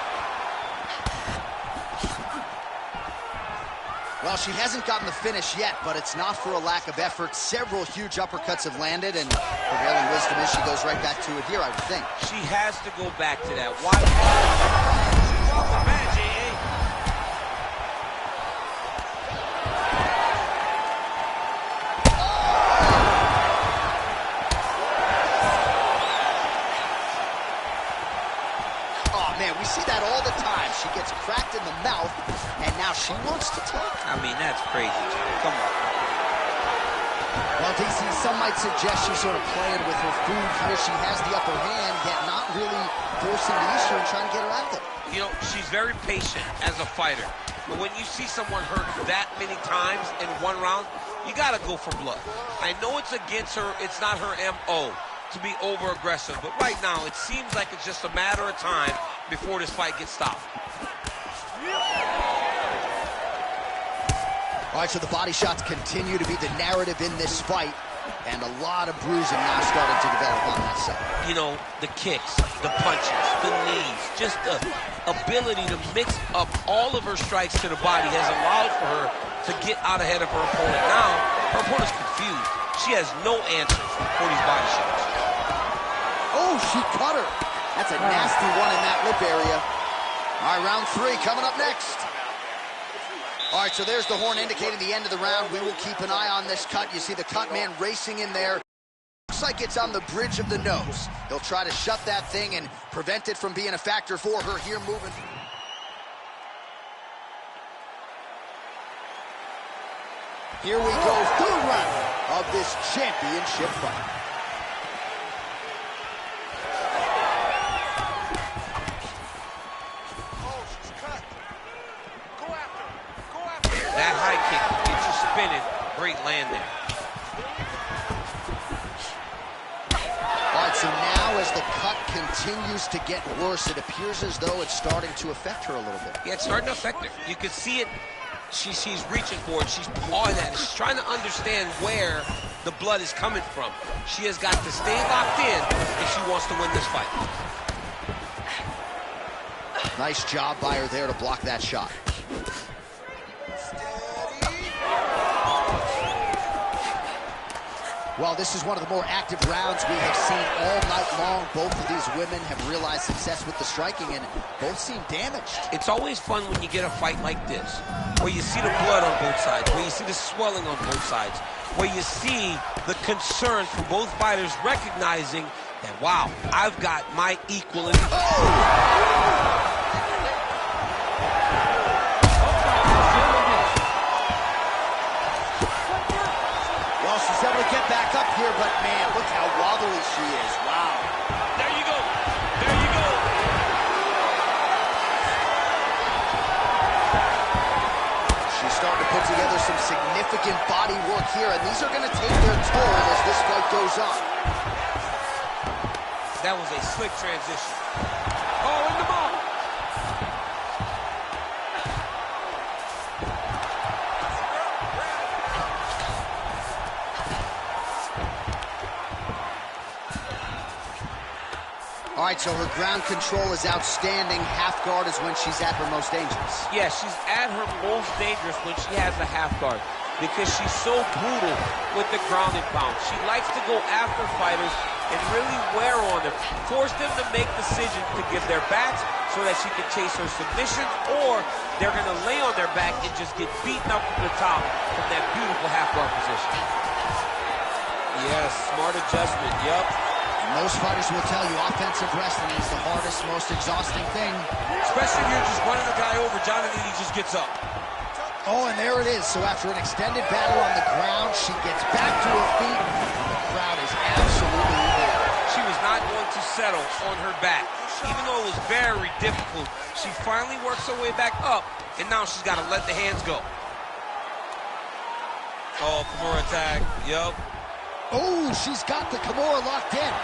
Well, she hasn't gotten the finish yet, but it's not for a lack of effort. Several huge uppercuts have landed, and prevailing wisdom is she goes right back to it here, I would think. She has to go back to that. Why? She's off the mat, J.A. See that all the time. She gets cracked in the mouth, and now she wants to talk. I mean, that's crazy, John. Come on. Well, DC, some might suggest she's sort of playing with her food here. She has the upper hand, yet not really forcing the issue and trying to get her out of it. You know, she's very patient as a fighter. But when you see someone hurt that many times in one round, you got to go for blood. I know it's against her. It's not her M.O. to be over-aggressive. But right now, it seems like it's just a matter of time before this fight gets stopped. All right, so the body shots continue to be the narrative in this fight, and a lot of bruising now starting to develop on that side. You know, the kicks, the punches, the knees, just the ability to mix up all of her strikes to the body has allowed for her to get out ahead of her opponent. Now, her opponent's confused. She has no answers for these body shots. Oh, she cut her. That's a nasty one in that lip area. All right, round 3 coming up next. All right, so there's the horn indicating the end of the round. We will keep an eye on this cut. You see the cut man racing in there. Looks like it's on the bridge of the nose. He'll try to shut that thing and prevent it from being a factor for her here moving. Here we go, third round of this championship fight. That high kick gets you spinning. Great land there. All right, so now as the cut continues to get worse, it appears as though it's starting to affect her a little bit. Yeah, it's starting to affect her. You can see it. She's reaching for it. She's pawing at it. She's trying to understand where the blood is coming from. She has got to stay locked in if she wants to win this fight. Nice job by her there to block that shot. Well, this is one of the more active rounds we have seen all night long. Both of these women have realized success with the striking, and both seem damaged. It's always fun when you get a fight like this, where you see the blood on both sides, where you see the swelling on both sides, where you see the concern from both fighters recognizing that, wow, I've got my equal in... Well, she's able to get back up here, but man, look how wobbly she is. Wow. There you go. There you go. She's starting to put together some significant body work here, and these are going to take their toll as this fight goes on. That was a slick transition. Oh, in the ball. All right, so her ground control is outstanding. Half guard is when she's at her most dangerous. Yeah, she's at her most dangerous when she has a half guard because she's so brutal with the ground and pound. She likes to go after fighters and really wear on them, force them to make decisions to give their backs so that she can chase her submission, or they're going to lay on their back and just get beaten up from the top from that beautiful half guard position. Yes, smart adjustment, yep. Most fighters will tell you offensive wrestling is the hardest, most exhausting thing. Especially if you're just running a guy over, Jonathan, he just gets up. Oh, and there it is. So after an extended battle on the ground, she gets back to her feet, and the crowd is absolutely there. She was not going to settle on her back. Even though it was very difficult, she finally works her way back up, and now she's got to let the hands go. Oh, Kimura attack, yup. Oh, she's got the Kimura locked in.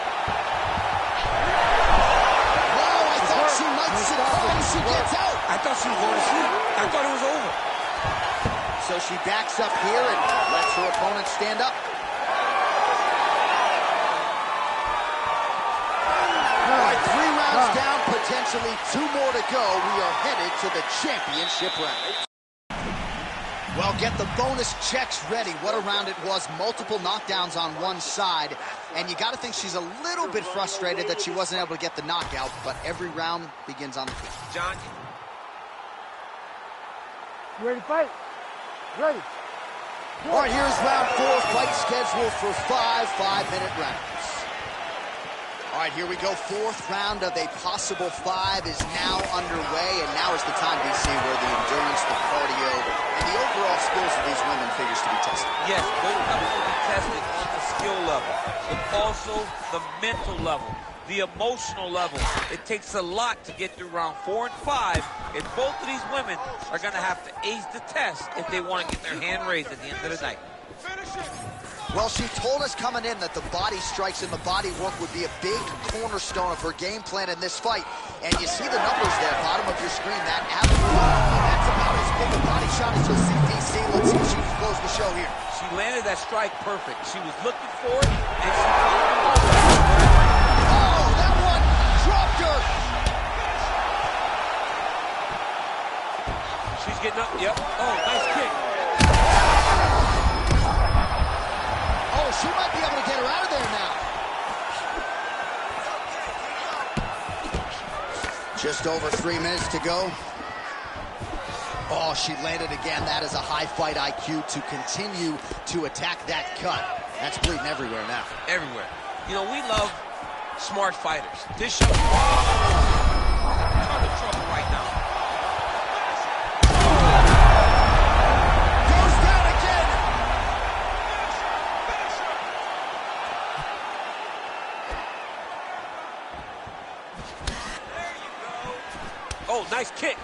Wow, I thought she might succumb as she gets out. I thought she was going to sleep. I thought it was over. So she backs up here and lets her opponent stand up. All right, 3 rounds down, potentially 2 more to go. We are headed to the championship round. Well, get the bonus checks ready. What a round it was. Multiple knockdowns on one side. And you got to think she's a little bit frustrated that she wasn't able to get the knockout, but every round begins on the field. John. You ready to fight? Ready. All right, here's round 4. Fight scheduled for 5 5-minute rounds. All right, here we go. 4th round of a possible 5 is now underway, and now is the time, DC, where the endurance, the cardio, and the overall skills of these women figures to be tested. Yes, both levels will be tested on the skill level, but also the mental level, the emotional level. It takes a lot to get through round 4 and 5, and both of these women are going to have to ace the test if they want to get their hand raised at the end of the night. Finish it. Well, she told us coming in that the body strikes and the body work would be a big cornerstone of her game plan in this fight. And you see the numbers there, bottom of your screen, that absolutely, that's about as big a body shot as you'll see, DC. Let's see if she can close the show here. She landed that strike perfect. She was looking for it, and she found the moment. Oh, that one dropped her. She's getting up, yep. Oh, nice kick. She might be able to get her out of there now. Just over 3 minutes to go. Oh, she landed again. That is a high fight IQ to continue to attack that cut. That's bleeding everywhere now. Everywhere. You know, we love smart fighters. This show, ton of trouble right now. Oh, nice kick.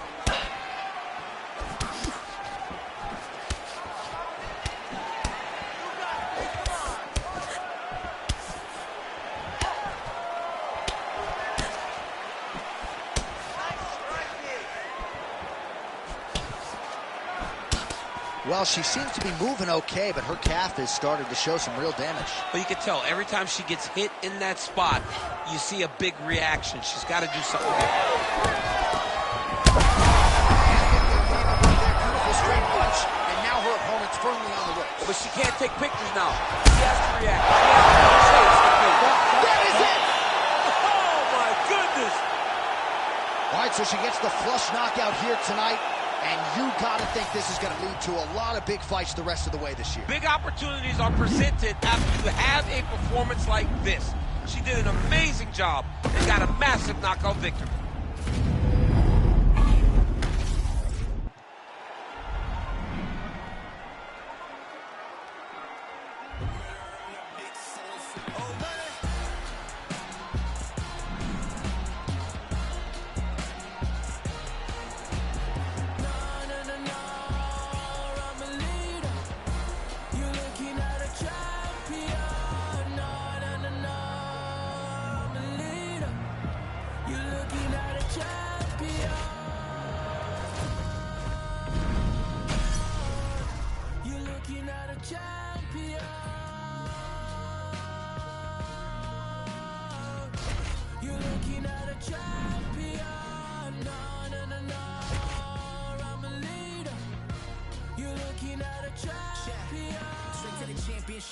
Well, she seems to be moving okay, but her calf has started to show some real damage. Well, you can tell every time she gets hit in that spot, you see a big reaction. She's got to do something different. And now her opponent's firmly on the ropes. But she can't take pictures now. She has to react. She has to chase the kick. That is it! Oh, my goodness! All right, so she gets the flush knockout here tonight, and you got to think this is going to lead to a lot of big fights the rest of the way this year. Big opportunities are presented after you have a performance like this. She did an amazing job and got a massive knockout victory.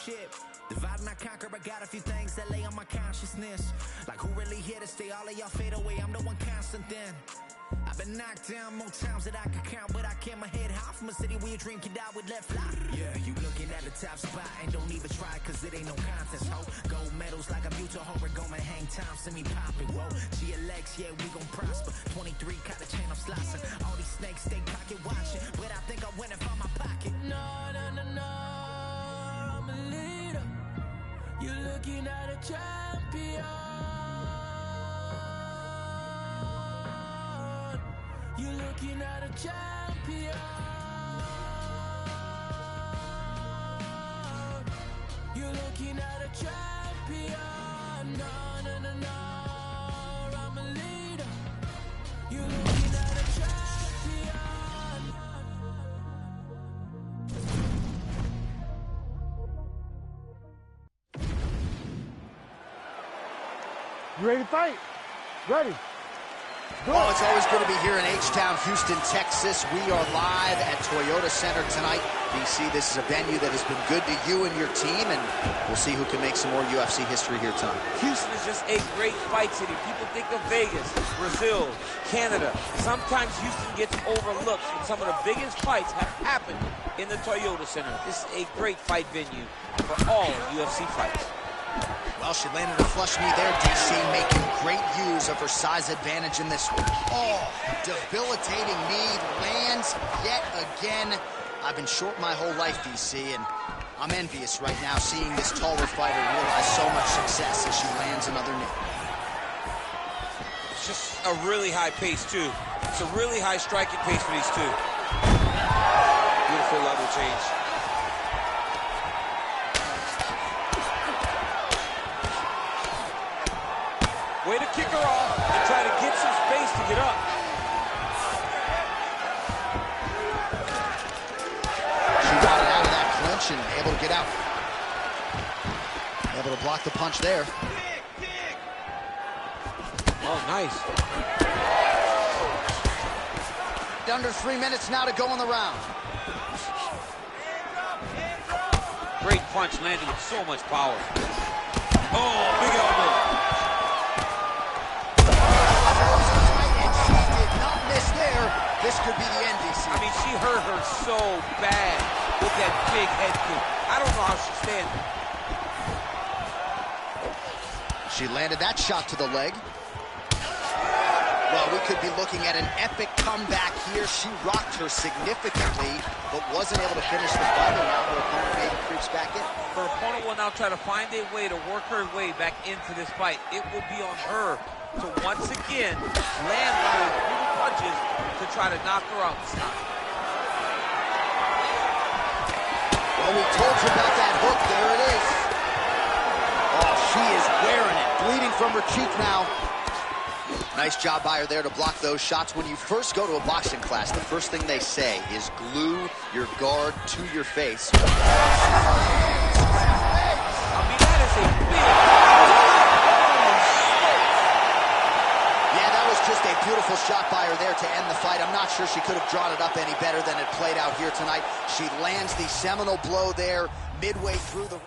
shit. Divide and I conquer, I got a few things that lay on my consciousness. Like who really here to stay? All of y'all fade away, I'm the one constant then. I've been knocked down more times than I could count, but I kept my head high from a city where your dream can die with left eye. Yeah, you looking at the top spot and don't even try, cause it ain't no contest, ho. Gold medals like a mutual horror, gonna hang time, send me poppin', whoa. GLX, yeah, we gon' prosper. 23, caught a chain, I'm slicing. All these snakes stay pocket watching, but I think I went and found my pocket. No, I'm a leader. You're looking at a champion. You're looking at a champion. You're looking at a champion. No, I'm a leader. You're looking at a champion. You ready to fight? Ready. Oh, it's always good to be here in H-Town, Houston, Texas. We are live at Toyota Center tonight. DC, this is a venue that has been good to you and your team, and we'll see who can make some more UFC history here tonight. Houston is just a great fight city. People think of Vegas, Brazil, Canada. Sometimes Houston gets overlooked, but some of the biggest fights have happened in the Toyota Center. This is a great fight venue for all UFC fights. Well, she landed a flush knee there, DC, making great use of her size advantage in this one. Oh, debilitating knee, lands yet again. I've been short my whole life, DC, and I'm envious right now seeing this taller fighter realize so much success as she lands another knee. It's just a really high pace, too. It's a really high striking pace for these two. Beautiful level change. Way to kick her off and try to get some space to get up. She got it out of that clinch and able to get out. Able to block the punch there. Oh, nice. Under 3 minutes now to go in the round. Great punch landed with so much power. Oh, big elbow. There, this could be the end, DC. I mean, she hurt her so bad with that big head kick. I don't know how she's standing. She landed that shot to the leg. Well, we could be looking at an epic comeback here. She rocked her significantly, but wasn't able to finish the fight, and now her opponent maybe creeps back in. Her opponent will now try to find a way to work her way back into this fight. It will be on her to once again land one of those brutal punches to try to knock her out this time. Well, we told you about that hook. There it is. Oh, she is wearing it. Bleeding from her cheek now. Nice job by her there to block those shots. When you first go to a boxing class, the first thing they say is glue your guard to your face. I mean, that is a big... Just a beautiful shot by her there to end the fight. I'm not sure she could have drawn it up any better than it played out here tonight. She lands the seminal blow there midway through the...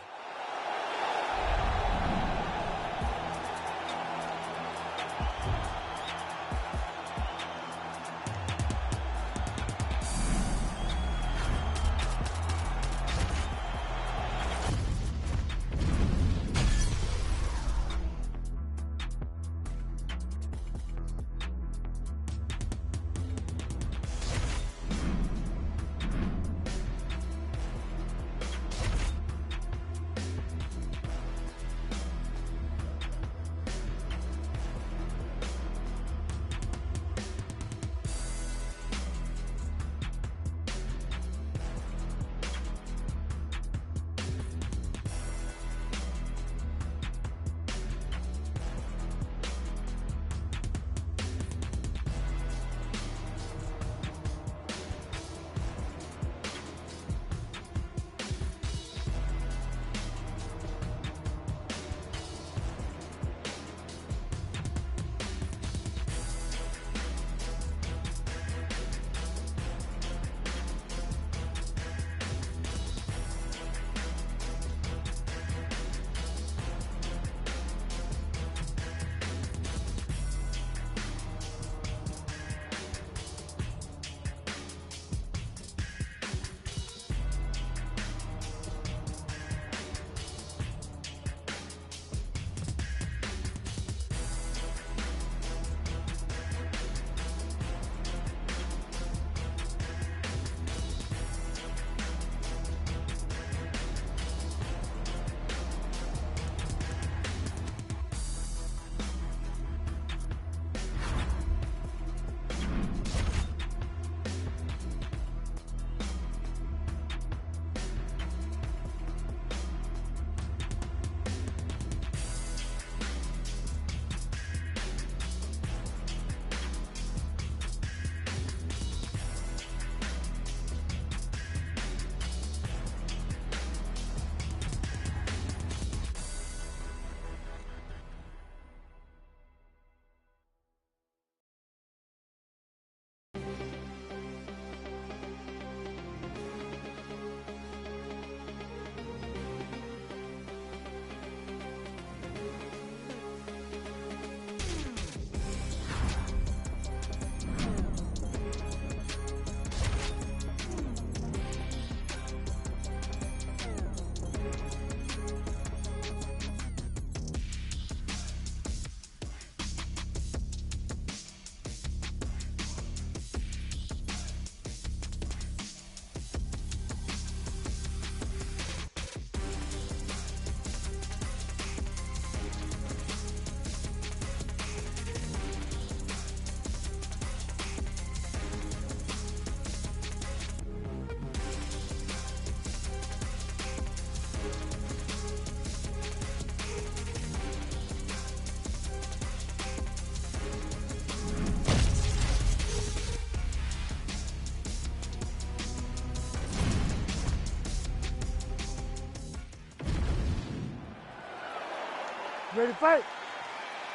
Ready to fight?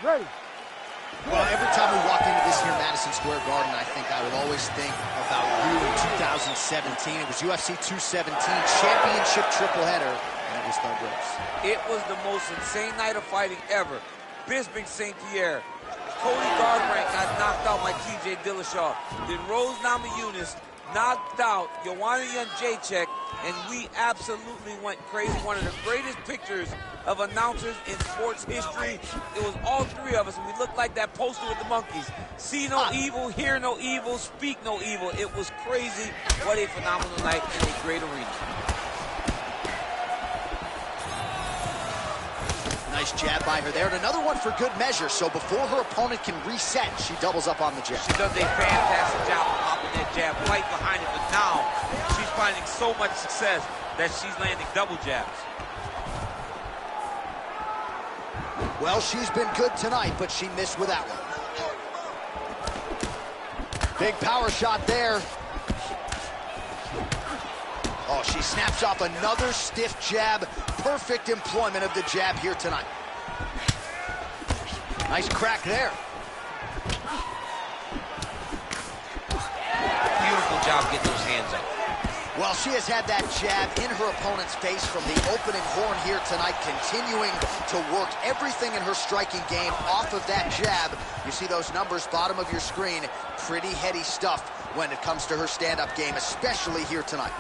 Ready. Well, every time we walk into this here Madison Square Garden, I think I will always think about you in 2017. It was UFC 217 championship triple header, and it was Thug Rose. It was the most insane night of fighting ever. Bisping St. Pierre. Cody Garbrandt got knocked out by TJ Dillashaw. Then Rose Namajunas knocked out Joanna Jędrzejczyk, and we absolutely went crazy. One of the greatest pictures of announcers in sports history. It was all three of us, and we looked like that poster with the monkeys. See no evil, hear no evil, speak no evil. It was crazy. What a phenomenal night in a great arena. Nice jab by her there, and another one for good measure. So before her opponent can reset, she doubles up on the jab. She does a fantastic job of popping that jab right behind it, but now she's finding so much success that she's landing double jabs. Well, she's been good tonight, but she missed with that one. Big power shot there. Oh, she snaps off another stiff jab. Perfect employment of the jab here tonight. Nice crack there. Beautiful job getting those hands up. Well, she has had that jab in her opponent's face from the opening horn here tonight, continuing to work everything in her striking game off of that jab. You see those numbers, bottom of your screen. Pretty heady stuff when it comes to her stand-up game, especially here tonight.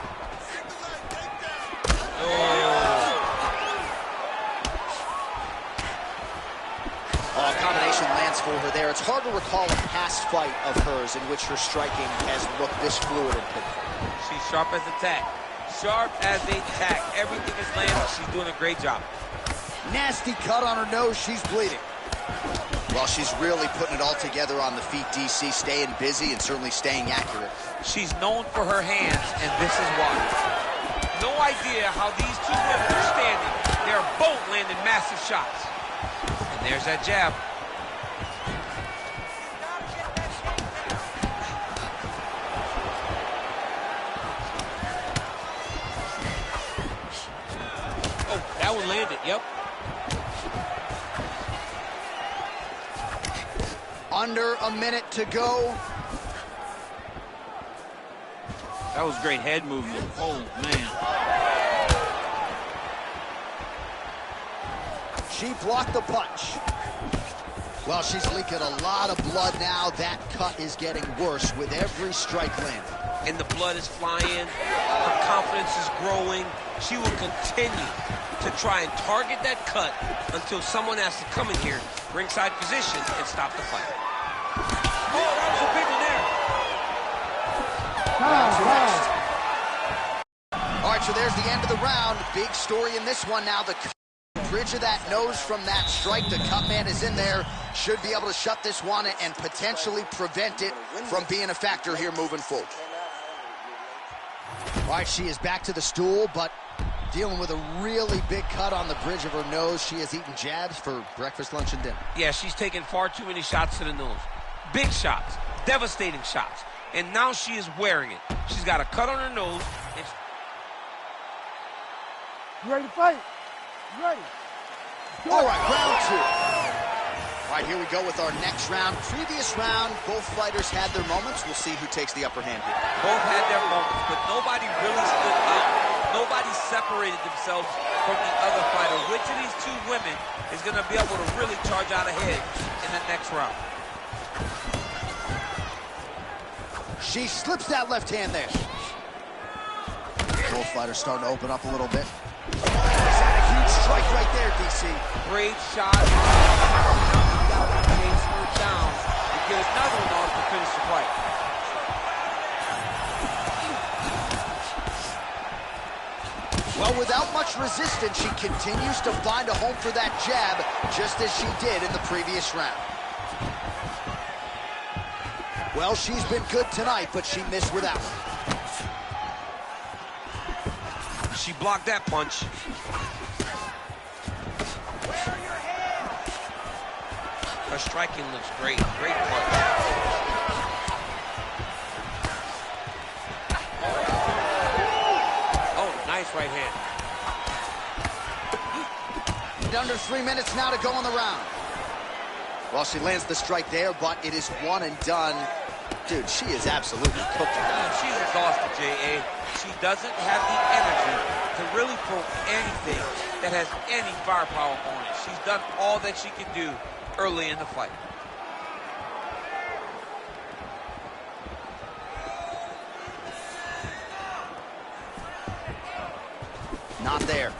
Oh, combination lands for her there. It's hard to recall a past fight of hers in which her striking has looked this fluid and pivotal. She's sharp as a tack. Sharp as a tack. Everything is landing. She's doing a great job. Nasty cut on her nose. She's bleeding. Well, she's really putting it all together on the feet, DC, staying busy and certainly staying accurate. She's known for her hands, and this is why. No idea how these two women are standing. They're both landing massive shots. And there's that jab. Oh, that one landed, yep. Under a minute to go. That was great head movement. Oh, man. She blocked the punch. Well, she's leaking a lot of blood now. That cut is getting worse with every strike landed. And the blood is flying. Her confidence is growing. She will continue to try and target that cut until someone has to come in here, ringside position, and stop the fight. Oh, that was a big one there. All right, so there's the end of the round. Big story in this one now. The bridge of that nose from that strike. The cut man is in there. Should be able to shut this one and potentially prevent it from being a factor here moving forward. All right, she is back to the stool, but dealing with a really big cut on the bridge of her nose. She has eaten jabs for breakfast, lunch, and dinner. Yeah, she's taken far too many shots to the nose. Big shots, devastating shots. And now she is wearing it. She's got a cut on her nose. And You ready to fight? You ready? All right, round two. All right, here we go with our next round. Previous round, both fighters had their moments. We'll see who takes the upper hand here. both had their moments, but nobody really stood out. Nobody separated themselves from the other fighter. Which of these two women is going to be able to really charge out ahead in the next round? She slips that left hand there. Both fighters starting to open up a little bit. He's had a huge strike right there, DC. Great shot. Now you got to chase her down and get another one off to finish the fight. Well, without much resistance, she continues to find a home for that jab, just as she did in the previous round. Well, she's been good tonight, but she missed with that one. She blocked that punch. Her striking looks great. Great punch. Oh, nice right hand. And under 3 minutes now to go in the round. Well, she lands the strike there, but it is one and done. Dude, she is absolutely cooked. She's exhausted, J.A. She doesn't have the energy to really throw anything that has any firepower on it. She's done all that she can do early in the fight. Not there.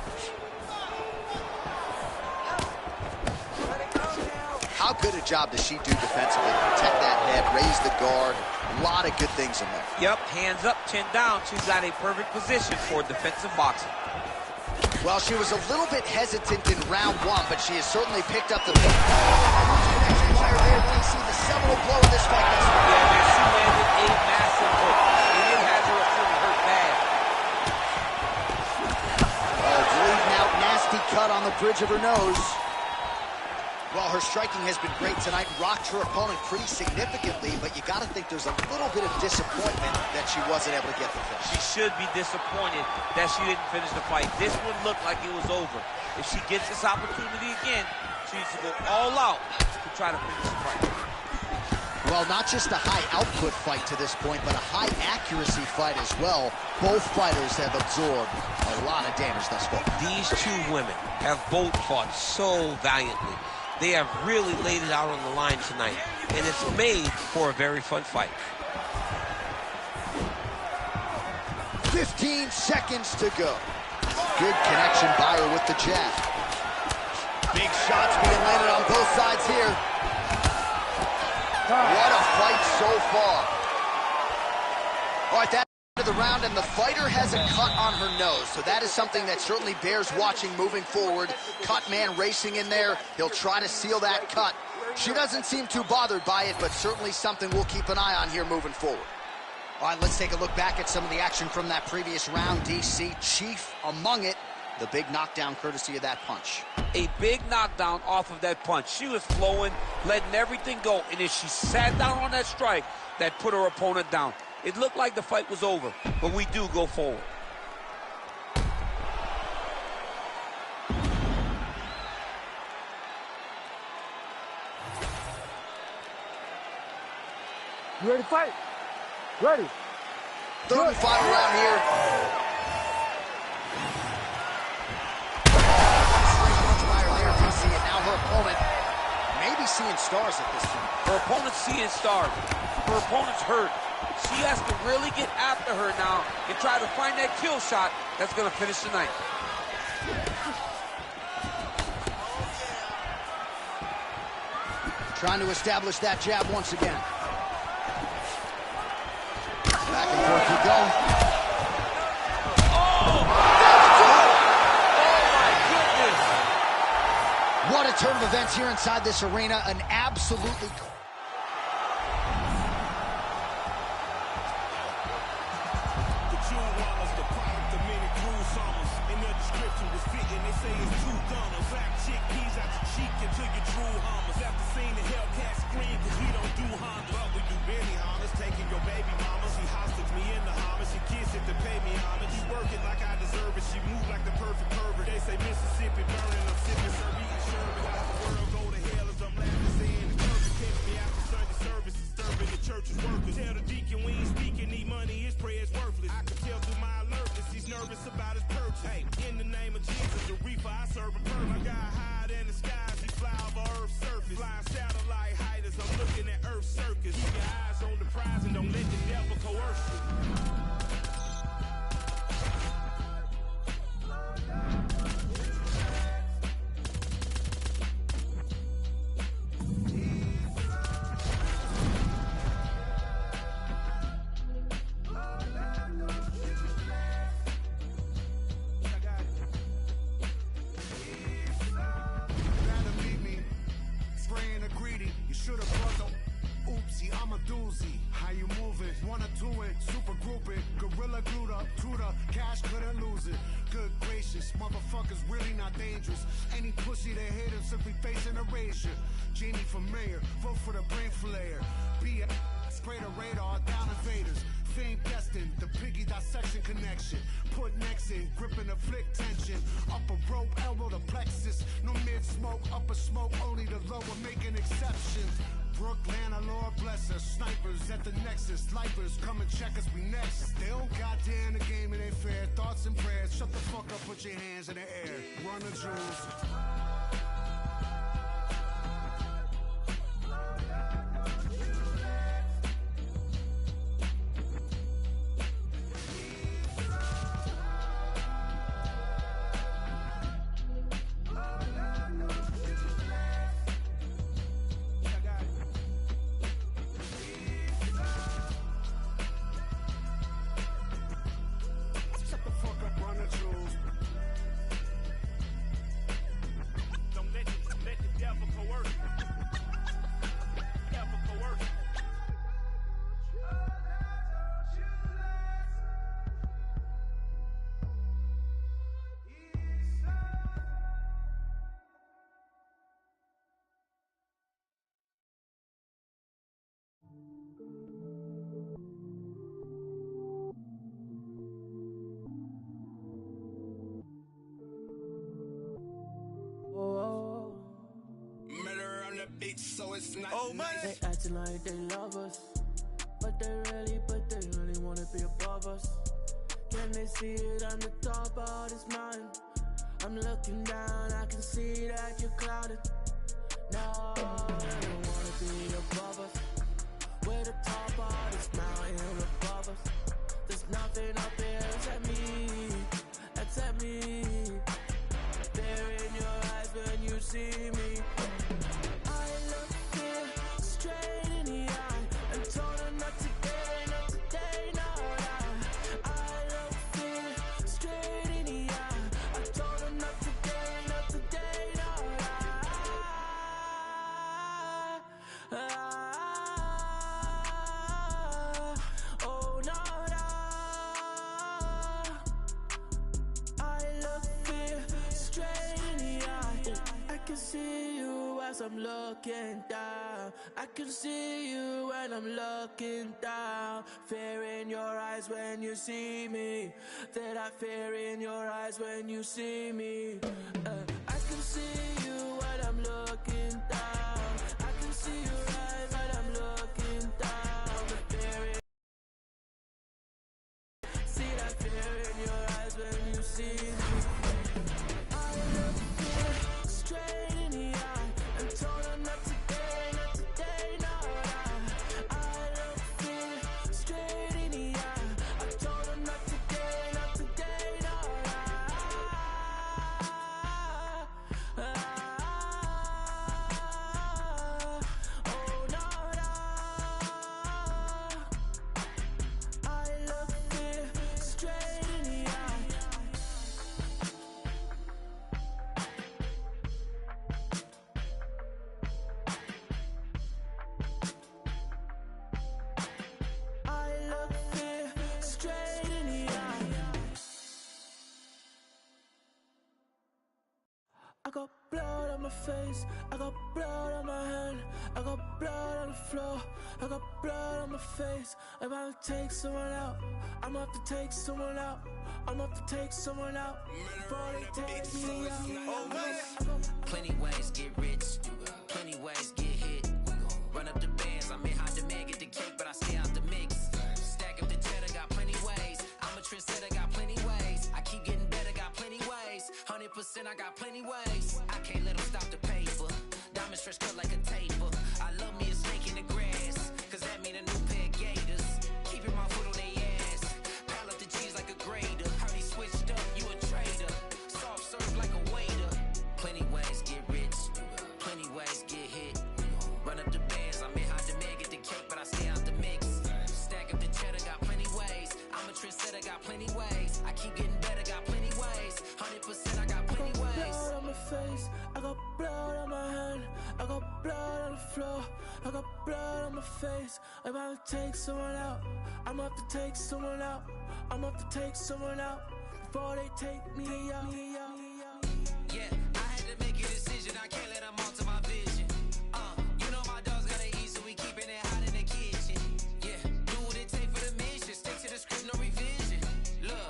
How good a job does she do defensively? Protect that head, raise the guard. A lot of good things in there. Yep, hands up, chin down. She's got a perfect position for defensive boxing. Well, she was a little bit hesitant in round one, but she has certainly picked up the pace. You see the seminal blow of this fight. Yeah, man, she landed a massive hook, and it has her feeling hurt bad. Oh, bleeding out, nasty cut on the bridge of her nose. Well, her striking has been great tonight, rocked her opponent pretty significantly, but you got to think there's a little bit of disappointment that she wasn't able to get the finish. She should be disappointed that she didn't finish the fight. This one looked like it was over. If she gets this opportunity again, she needs to go all out to try to finish the fight. Well, not just a high-output fight to this point, but a high-accuracy fight as well. Both fighters have absorbed a lot of damage thus far. These two women have both fought so valiantly. They have really laid it out on the line tonight, and it's made for a very fun fight. 15 seconds to go. Good connection by her with the jab. Big shots being landed on both sides here. What a fight so far. All right, that's the end of the round, and the fighter has a cut on her nose, so that is something that certainly bears watching moving forward. Cut man racing in there. He'll try to seal that cut. She doesn't seem too bothered by it, but certainly something we'll keep an eye on here moving forward. All right, let's take a look back at some of the action from that previous round. DC, chief among it. The big knockdown courtesy of that punch. A big knockdown off of that punch. She was flowing, letting everything go, and if she sat down on that strike, that put her opponent down. It looked like the fight was over, but we do go forward. You ready to fight? Ready. Third and final round here. And now her opponent may be seeing stars at this point. Her opponent's seeing stars. Her opponent's hurt. She has to really get after her now and try to find that kill shot that's going to finish the night. Trying to establish that jab once again. Back and forth you go. Oh, that's good. Oh, my goodness. What a turn of events here inside this arena. An absolutely... Motherfuckers really not dangerous. Any pussy that hit him simply facing erasure. Genie for mayor, vote for the brain flayer. Be a spray the radar down invaders. Fame destined, the piggy dissection connection. Put necks in, grip and afflict tension. Upper rope, elbow to plexus. No mid-smoke, upper smoke, only the lower making exceptions. Brooklyn, our Lord bless us. Snipers at the nexus. Lifers, come and check us, we next. They don't goddamn the game, it ain't fair. Thoughts and prayers, shut the fuck up, put your hands in the air. Run the jewels. Murder on the beach, so it's not nice. They acting like they love us, but they really wanna be above us. Can they see it? I'm the top of this mountain. I'm looking down, I can see that you're clouded. No, they don't wanna be above us. We're the top of this mountain above us. There's nothing up there except me. There in your eyes when you see me. I look fear straight in the eye and told her not today, not today, no lie. I look fear straight in the eye. I told her not today, not today, no lie. Oh no, I look fear straight in the eye. I can see you as I'm looking down. I can see you when I'm looking down. Fear in your eyes when you see me. That I fear in your eyes when you see me. I can see you when I'm looking down. I can see your eyes when I'm looking down. The fear in see that fear in your eyes when you see me. I look fear straight in the eye and told her not today, not today, no lie. I look fear straight in the eye. I told her not today, not today, no lie. Oh no, I look fear straight in the eye. I look fear straight in the eye. I got blood on my face, I got blood on my hand, I got blood on the floor, I got blood on my face. I'm about to take someone out, I'm about to take someone out, I'm about to take someone out before they take me out. Plenty ways get rich, plenty ways get hit. Run up the bands, I'm in high demand, get the cake, but I stay out the mix. Stack up the cheddar, got plenty ways. I'm a trendsetter, got plenty ways. I keep getting better, got plenty ways. 100%, I got plenty ways. I can't let them stop the paper. Diamonds fresh cut like a taper. I love me a snake in the grass, cause that mean a new pair of gators. Keeping my foot on they ass. Pile up the cheese like a grater. Heard he switched up, you a traitor. Soft serve like a waiter. Plenty ways get rich, plenty ways get hit. Run up the bands, I'm in high demand, get the cake, but I stay out the mix. Stack up the cheddar, got plenty ways. I'm a trendsetter, got plenty ways. I keep getting better, got plenty ways. 100%, I got plenty ways. I got blood on my face, I got blood on my hand, I got blood on the floor, I got blood on my face. I'm about to take someone out, I'm about to take someone out, I'm about to take someone out before they take me out. Yeah, I had to make a decision, I can't let them alter my vision. You know my dogs gotta eat, so we keeping it hot in the kitchen. Yeah, do what it take for the mission, stick to the script, no revision. Look,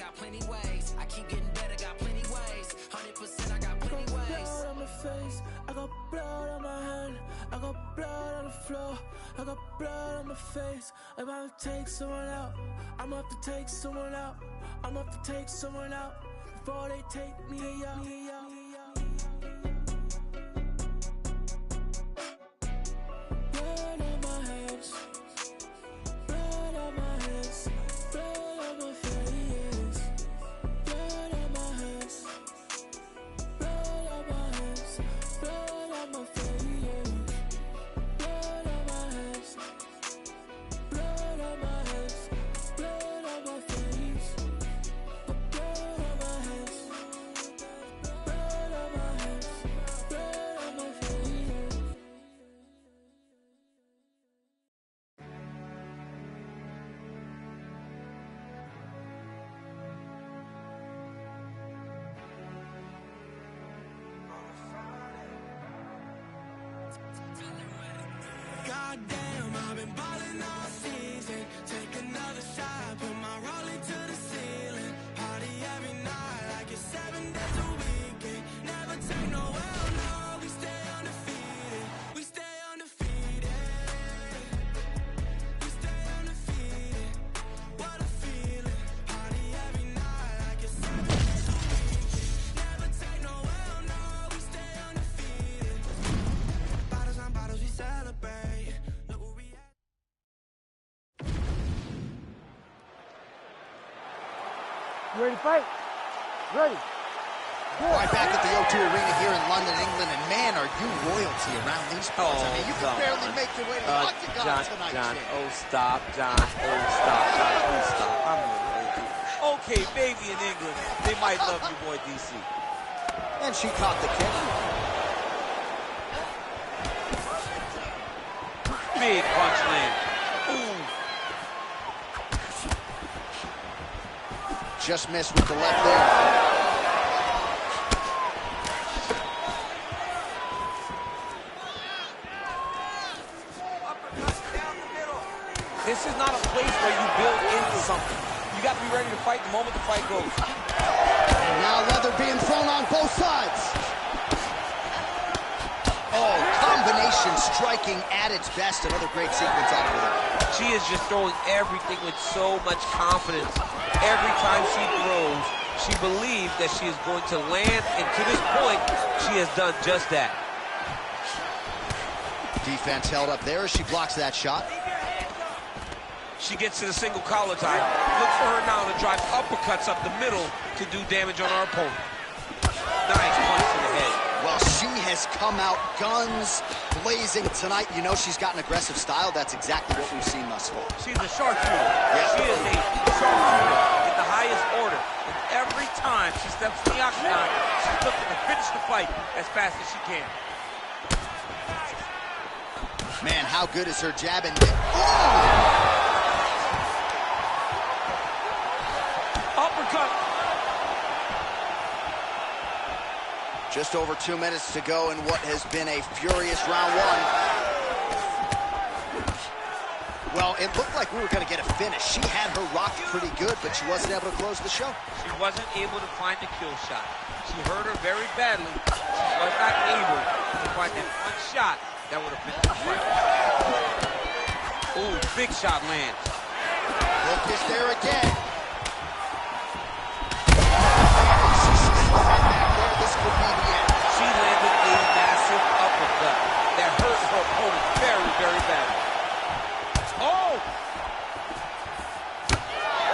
got plenty ways. I keep getting better, got plenty ways. 100%, I got plenty ways. Blood on my face, I got blood on my hand, I got blood on the floor, I got blood on my face. I'm about to take someone out, I'm about to take someone out, I'm about to take someone out before they take me out. Blood on my hands, blood on my hands, blood on my face, blood on my hands, blood on my hands, blood on my face, blood on my hands, blood on my hands, blood on my face, blood on my hands, blood on my hands, blood on my face. Goddamn, I've been ballin' all season. Take another shot, put my rollie to the ceiling. Party every night like it's 7 days a weekend. Never take no L, no, we stay undefeated. We stay undefeated. We stay undefeated. What a feeling. Party every night like it's 7 days a weekend. Never take no L, no, we stay undefeated. Bottles on bottles, we celebrate. Look where we at. You ready to fight? Ready. Right back at the O2 Arena here in London, England, and man, are you royalty around these parts. I mean, you can barely make your way to the octagon tonight, John, Jim. oh stop, John, oh stop, John, oh stop. I'm okay, baby in England, they might love you, boy, DC. And she caught the kick. Big punch land. Ooh. Just missed with the left there. This is not a place where you build into something. You got to be ready to fight the moment the fight goes. And now leather being thrown on both sides. Oh, combination striking at its best. Another great sequence out of her. She is just throwing everything with so much confidence. Every time she throws, she believes that she is going to land, and to this point, she has done just that. Defense held up there as she blocks that shot. She gets to the single collar tie. Look for her now to drive uppercuts up the middle to do damage on our opponent. Nice punch to the head. Well, she has come out guns blazing tonight. You know she's got an aggressive style. That's exactly what we've seen thus far. She's a sharpshooter. Yeah. She is a sharpshooter in the highest order. And every time she steps in the octagon, she's looking to finish the fight as fast as she can. Man, how good is her jab? And oh! Uppercut. Just over 2 minutes to go in what has been a furious round one. Well, it looked like we were going to get a finish. She had her rocked pretty good, but she wasn't able to close the show. She wasn't able to find the kill shot. She hurt her very badly. She was not able to find that one shot that would have finished the fight. Ooh, big shot lands. Hook is there again. This could be the end. She landed a massive uppercut that hurt her opponent very, very badly. Oh!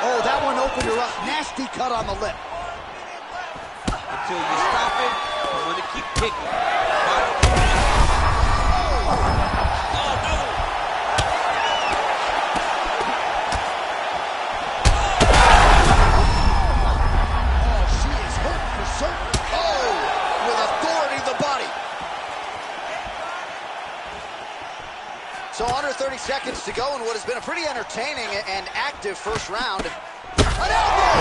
Oh, that one opened her up. Nasty cut on the lip. Until you stop it, I'm going to keep kicking. So under 30 seconds to go in what has been a pretty entertaining and active first round. An elbow!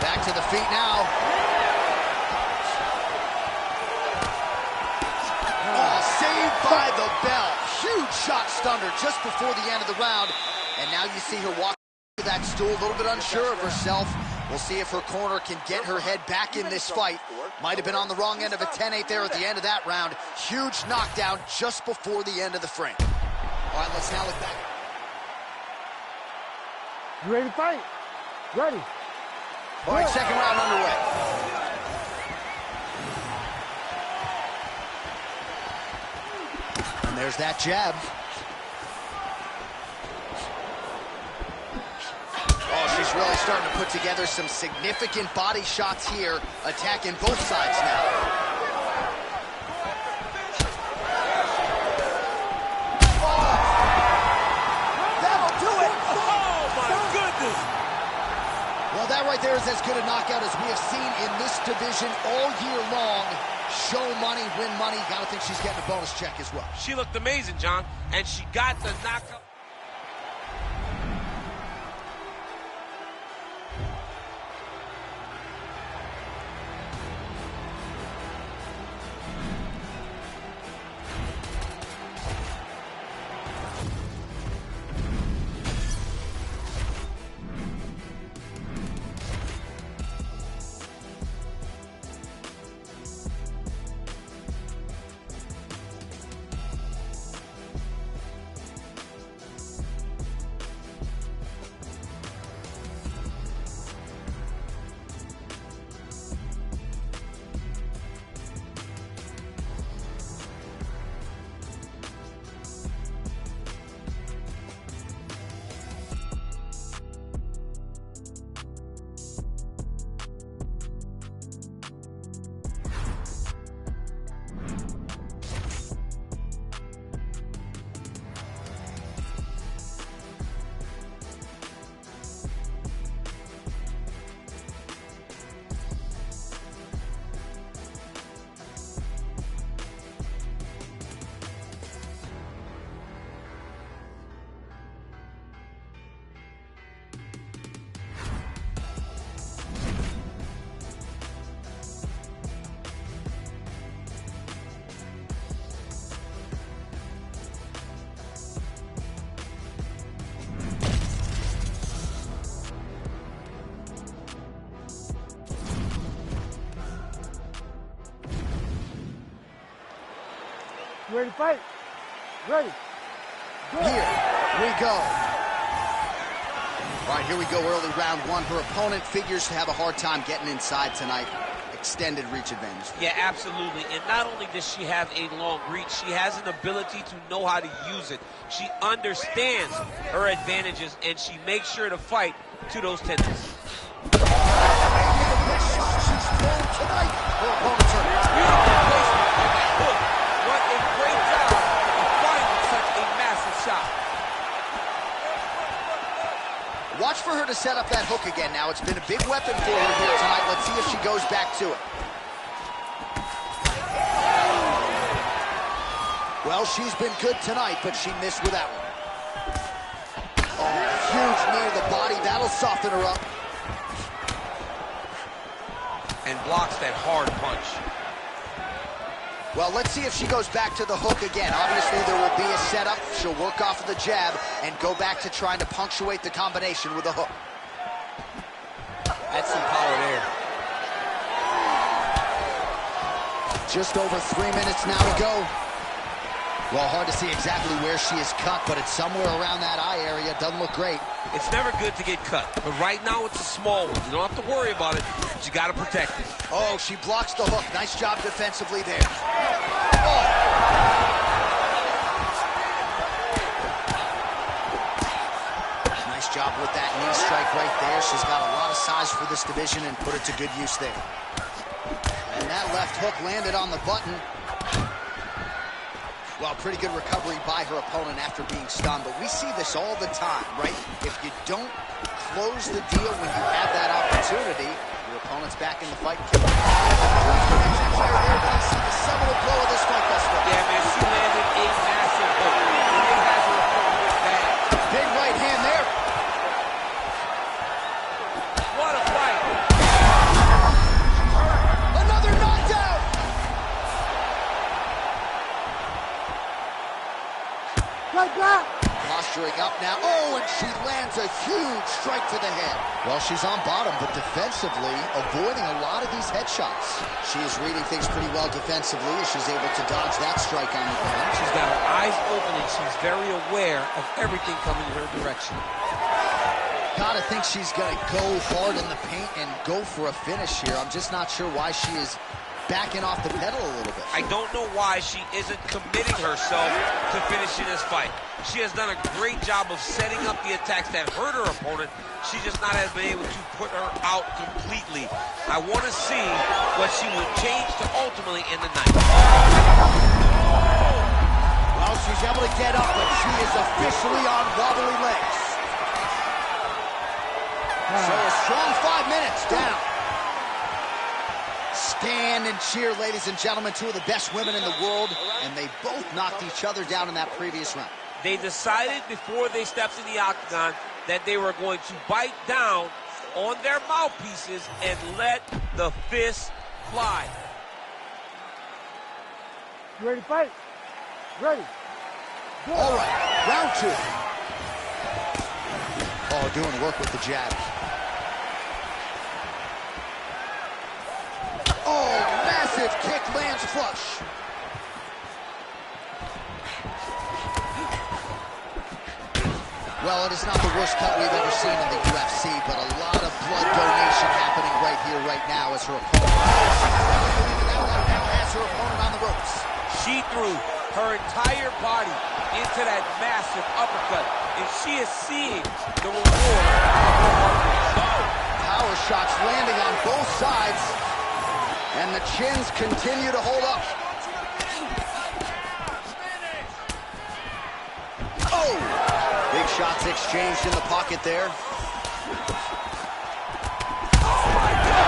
Back to the feet now. Oh, saved by the bell. Huge shot stunned her just before the end of the round. And now you see her walk That stool, a little bit unsure of herself. We'll see if her corner can get her head back in this fight. Might have been on the wrong end of a 10-8 there at the end of that round. Huge knockdown just before the end of the frame. All right, let's now look back. You ready to fight? Ready. All right, second round underway. And there's that jab. Oh, she's really starting to put together some significant body shots here, attacking both sides now. Well, that right there is as good a knockout as we have seen in this division all year long. Show money, win money. Gotta think she's getting a bonus check as well. She looked amazing, John, and she got the knockout. You ready to fight? Ready. Go. Here we go. All right, here we go, early round one. Her opponent figures to have a hard time getting inside tonight. Extended reach advantage. Yeah, absolutely. And not only does she have a long reach, she has an ability to know how to use it. She understands her advantages, and she makes sure to fight to those tendencies. She's thrown tonight. Her opponent's hurt. Beautiful placement on that hook. What a great job of finding such a massive shot. Watch for her to set up that hook again now. It's been a big weapon for her here tonight. Let's see if she goes back to it. Well, she's been good tonight, but she missed with that one. Oh, huge knee to the body. That'll soften her up. And blocks that hard punch. Well, let's see if she goes back to the hook again. Obviously, there will be a setup. She'll work off of the jab and go back to trying to punctuate the combination with a hook. That's some power there. Just over 3 minutes now to go. Well, hard to see exactly where she is cut, but it's somewhere around that eye area. Doesn't look great. It's never good to get cut, but right now it's a small one. You don't have to worry about it, but you got to protect it. Oh, she blocks the hook. Nice job defensively there. Oh. Nice job with that knee strike right there. She's got a lot of size for this division and put it to good use there. And that left hook landed on the button. Well, pretty good recovery by her opponent after being stunned, but we see this all the time, right? If you don't close the deal when you have that opportunity, your opponent's back in the fight. See the seminal blow of this fight thus far. Yeah, man, she landed a massive hook. It has her opponent bad. Big right hand there. What a fight. Another knockdown. Right back. Posture getting up now. Oh, and she lands a huge strike to the head. Well, she's on bottom, but defensively avoiding a lot of these headshots. She is reading things pretty well defensively as she's able to dodge that strike on the ground. She's got her eyes open and she's very aware of everything coming her direction. Gotta think she's gonna go hard in the paint and go for a finish here. I'm just not sure why she is backing off the pedal a little bit. I don't know why she isn't committing herself to finishing this fight. She has done a great job of setting up the attacks that hurt her opponent. She just not has been able to put her out completely. I want to see what she will change to ultimately end the night. Well, she's able to get up, but she is officially on wobbly legs. So a strong 5 minutes down. Stand and cheer, ladies and gentlemen. Two of the best women in the world, and they both knocked each other down in that previous round. They decided before they stepped in the octagon that they were going to bite down on their mouthpieces and let the fists fly. You ready to fight? Ready. Go. All right, round 2. Oh, doing work with the jab. Oh, massive kick lands flush. Well, it is not the worst cut we've ever seen in the UFC, but a lot of blood donation happening right here, right now, as her opponent has her opponent on the ropes. She threw her entire body into that massive uppercut, and she is seeing the reward of her hard work. Power shots landing on both sides. And the chins continue to hold up. Oh! Big shots exchanged in the pocket there. Oh my God!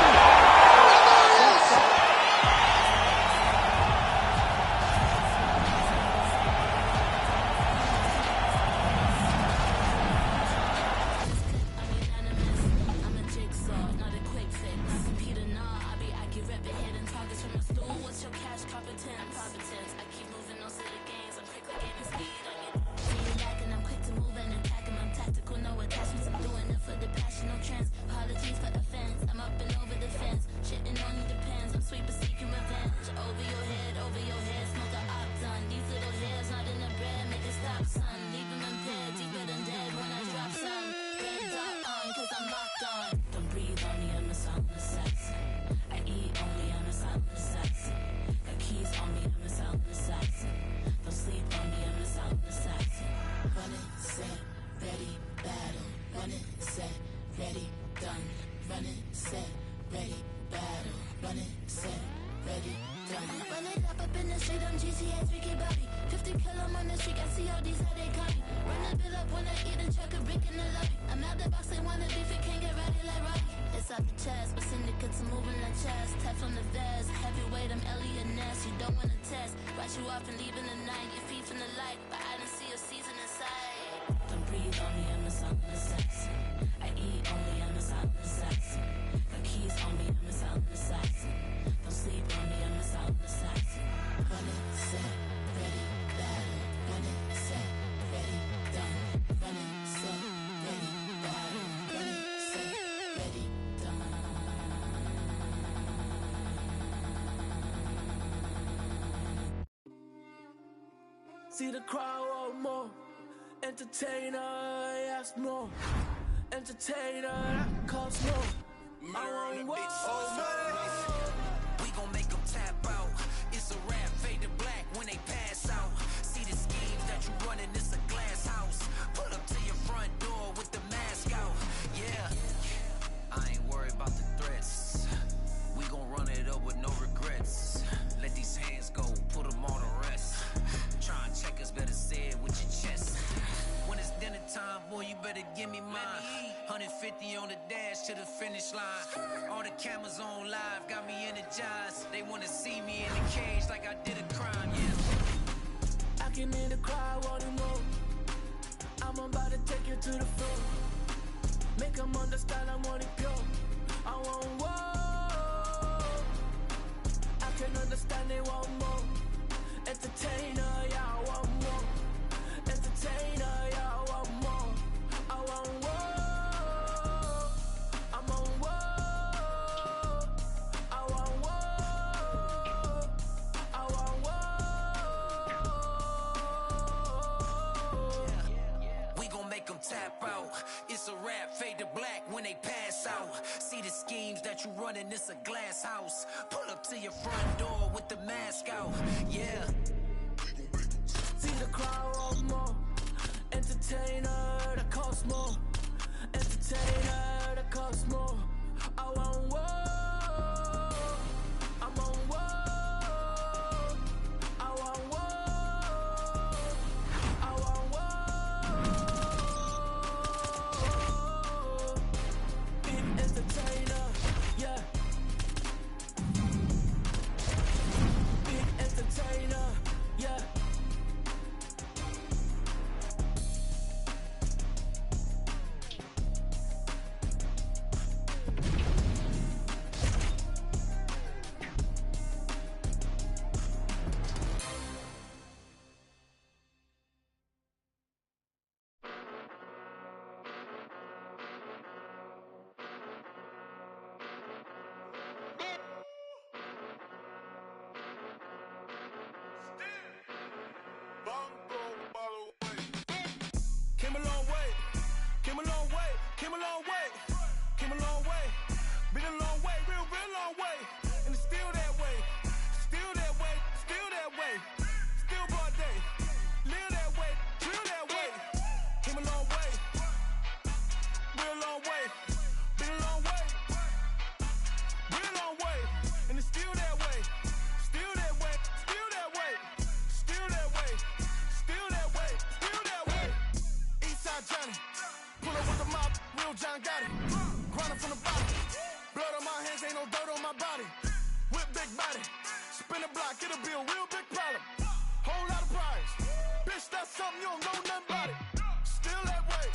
See the crowd want more. Entertainer, ask more. Entertainer, that costs more. I want more. We gon' make them tap out. It's a rap, fade to black when they pass out. See the schemes that you running, it's a glass house. Pull up to your front door with the mask out. Yeah, I ain't worried about the threats. We gon' run it up with no regrets. Let these hands go, put them on the rest. Try and check us, better say it with your chest. When it's dinner time, boy, you better give me mine. 150 on the dash to the finish line. All the cameras on live, got me energized. They wanna see me in the cage like I did a crime, yeah. I can hear the crowd wanting more. I'm about to take you to the floor. Make them understand I want it pure. I want more. I can understand they want more. Entertainer, yeah, I want more. Entertainer, yeah, I want more. schemes that you running, it's a glass house. Pull up to your front door with the mask out, yeah. See the crowd want more. Entertainer that costs more. Entertainer that costs more. I want war. I'm on war. I want war. I want war. Big entertainer, yeah. Big entertainer, yeah. Came a long way, came a long way, came a long way, came a long way, been a long way, real long way, and it's still that way, still that way, still that way, still broad day, live that way, feel that way, came a long way, real long way, been a long way, real long way, and it's still that way, still that way, still that way, still that way, still that way, still that way. Eastside Johnny, pull up with the mob, real John Gotti. Grinding from the bottom, blood on my hands, ain't no dirt on my body. Whip big body, spin the block, it'll be a real big problem. Whole lot of prize, bitch, that's something you don't know nothing about it. Still that way,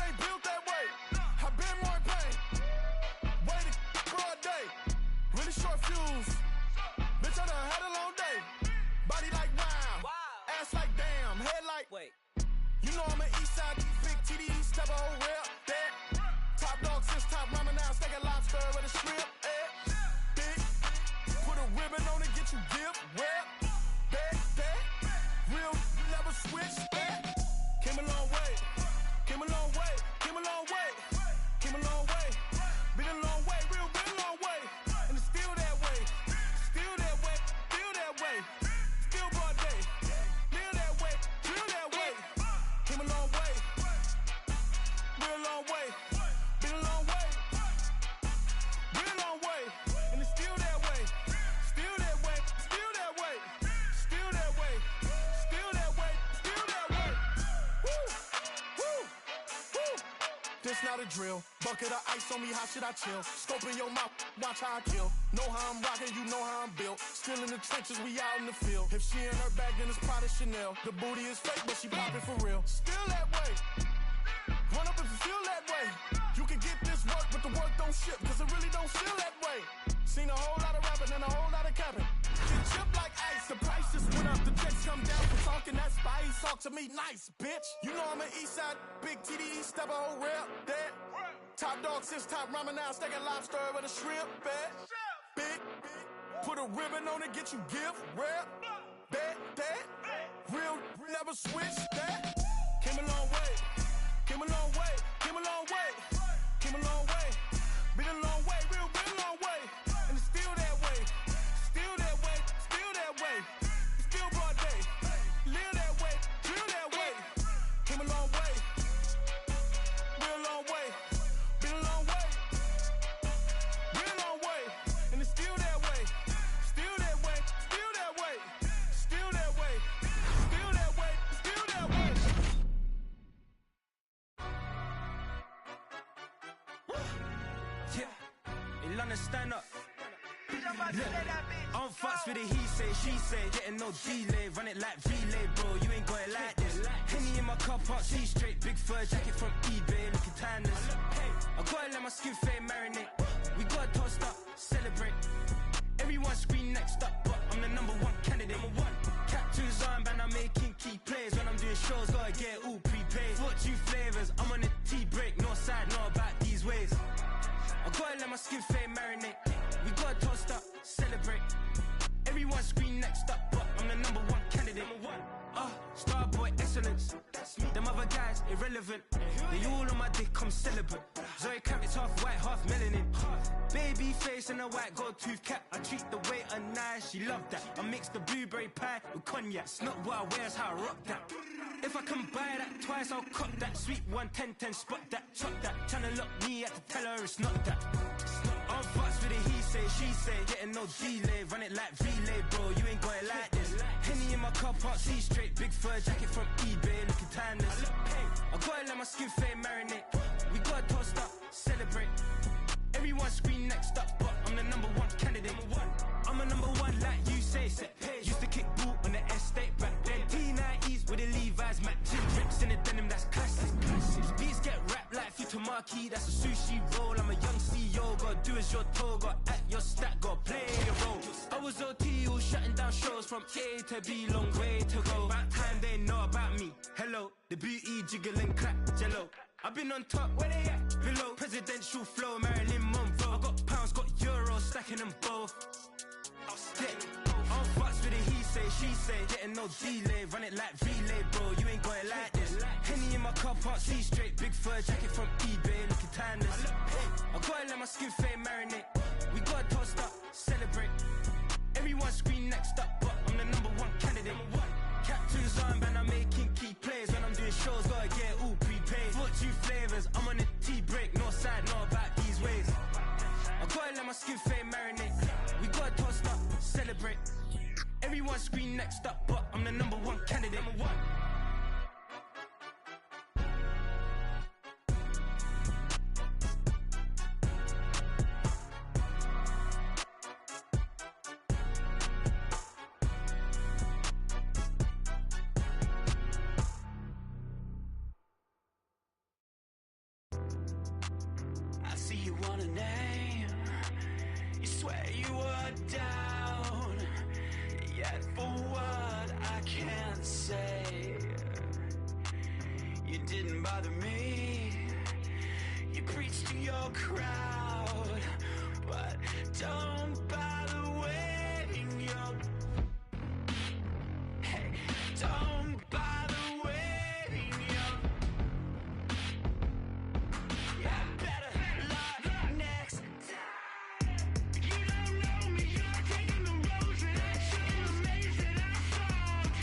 ain't built that way. I've been more in pain, waiting broad day. Really short fuse, bitch, I done had a long day. Body like wow, ass like damn, head like wait. You know I'm an Eastside, big TD, step a whole rep, that. Top dog, since top ramen now, steak a lobster with a shrimp, big. Put a ribbon on it, get you gift, rep, that. Real, never switch, that. Came a long way, came a long way, came a long way, came a long way. Been a long way, real long way, and it's still that way, still that way, still that way, still broad day, live that way, feel that way. Came a long way, real long way, been a long way, real long way, and it's still that way, still that way, still that way, still that way, still that way, still that way. Woo, woo, woo. This not a drill, bucket of ice on me, how should I chill? Scope in your mouth, watch how I kill. Know how I'm rocking, you know how I'm built. Still in the trenches, we out in the field. If she in her bag, then it's Prada Chanel. The booty is fake, but she poppin' for real. Still that way, run up if you feel that way. You can get this work, but the work don't ship, cause it really don't feel that way. Seen a whole lot of rapping and a whole lot of capping. Get chipped like ice, the price just went up. The checks come down for talking, that spice. Talk to me nice, bitch. You know I'm an Eastside, big TD, step a whole rep, that. Top dog, since top ramen now, steak and lobster with a shrimp, that. Big, put a ribbon on it, get you gift, rep, that. Real, never switch, that. Came a long way, came a long way, came a long way, came a long way. Been a long way, real long way, and it's still that way, still that way, still that way, still broad day, live that way, feel that way. Came a long way, real long way, been a long way, real long way, and it's still that way, still that way, still that way, still that way, still that way, still that way. Yeah, in London, stand up. I'm fucks with it, he say, she say, getting no delay, run it like relay, bro, you ain't got it like this. Henny in my cup, up, see straight, big fur jacket from eBay, looking timeless. I gotta let my skin fade marinate, we gotta toast up, celebrate. Everyone scream next up, but I'm the #1 candidate. Captain's armband, I'm making key plays. When I'm doing shows, gotta get it all prepaid. Fortune flavors, I'm on the tea break, no side, know about these ways. I gotta let my skin fade marinate, we gotta toast up, celebrate. Everyone scream next up, but I'm the #1 candidate. Starboy, excellence. Them other guys, irrelevant. They all on my dick, I'm celibate. Zoe Kravitz, half white, half melanin. Baby face and a white gold tooth cap. I treat the waiter nice, she love that. I mix the blueberry pie with cognac. It's not what I wear, it's how I rock that. If I can buy that twice, I'll cut that. Sweet 110, spot that, chop that. Tryna lock me at the tell her it's not that. I'm fucks with the he say, she say. Getting no delay, run it like relay, bro. You ain't got it like this. Henny in my car park, see straight. Big fur jacket from eBay, looking timeless. I gotta let my skin fade marinate. We gotta toast up, celebrate. Everyone scream next up, but I'm the #1 candidate. I'm a #1 like you say. Used to kick boot on the estate back then. T90s with the Levi's, Mac gin drips in the denim, that's classic. Beats get wrapped like Futamaki, that's a sushi roll. I'm a young CEO, gotta do as you're told, gotta act your stat, gotta play your role. I was OT, all shutting down shows from A to B, long way to go. About time they know about me. Hello, the booty jiggle and clap, jello. I've been on top, where they at? Below, presidential flow, Marilyn Monroe. I got pounds, got euros, stacking them both. I'll stick. I'm fucks with the he say, she say. Getting no delay, run it like relay, bro. You ain't got it like this. Henny in my car park, see straight. Big fur jacket from eBay, looking timeless. I gotta let my skin fade marinate. We gotta toast up, celebrate. Everyone scream next up, but I'm the #1 candidate. Captain's armband, I'm making key plays. When I'm doing shows, gotta get all prepaid. 42 flavors, I'm on a tea break. No side, know about these ways. I gotta let my skin fade marinate. We gotta toast up, celebrate. Everyone scream next up, but I'm the #1 candidate. I see you want a name. You swear you were down. Yet for what I can't say. You didn't bother me. You preach to your crowd, but don't bother waving your. Hey, don't bother waving your. Yeah, better luck next time. You don't know me, you're taking the roads that I chose, the maze that I sought.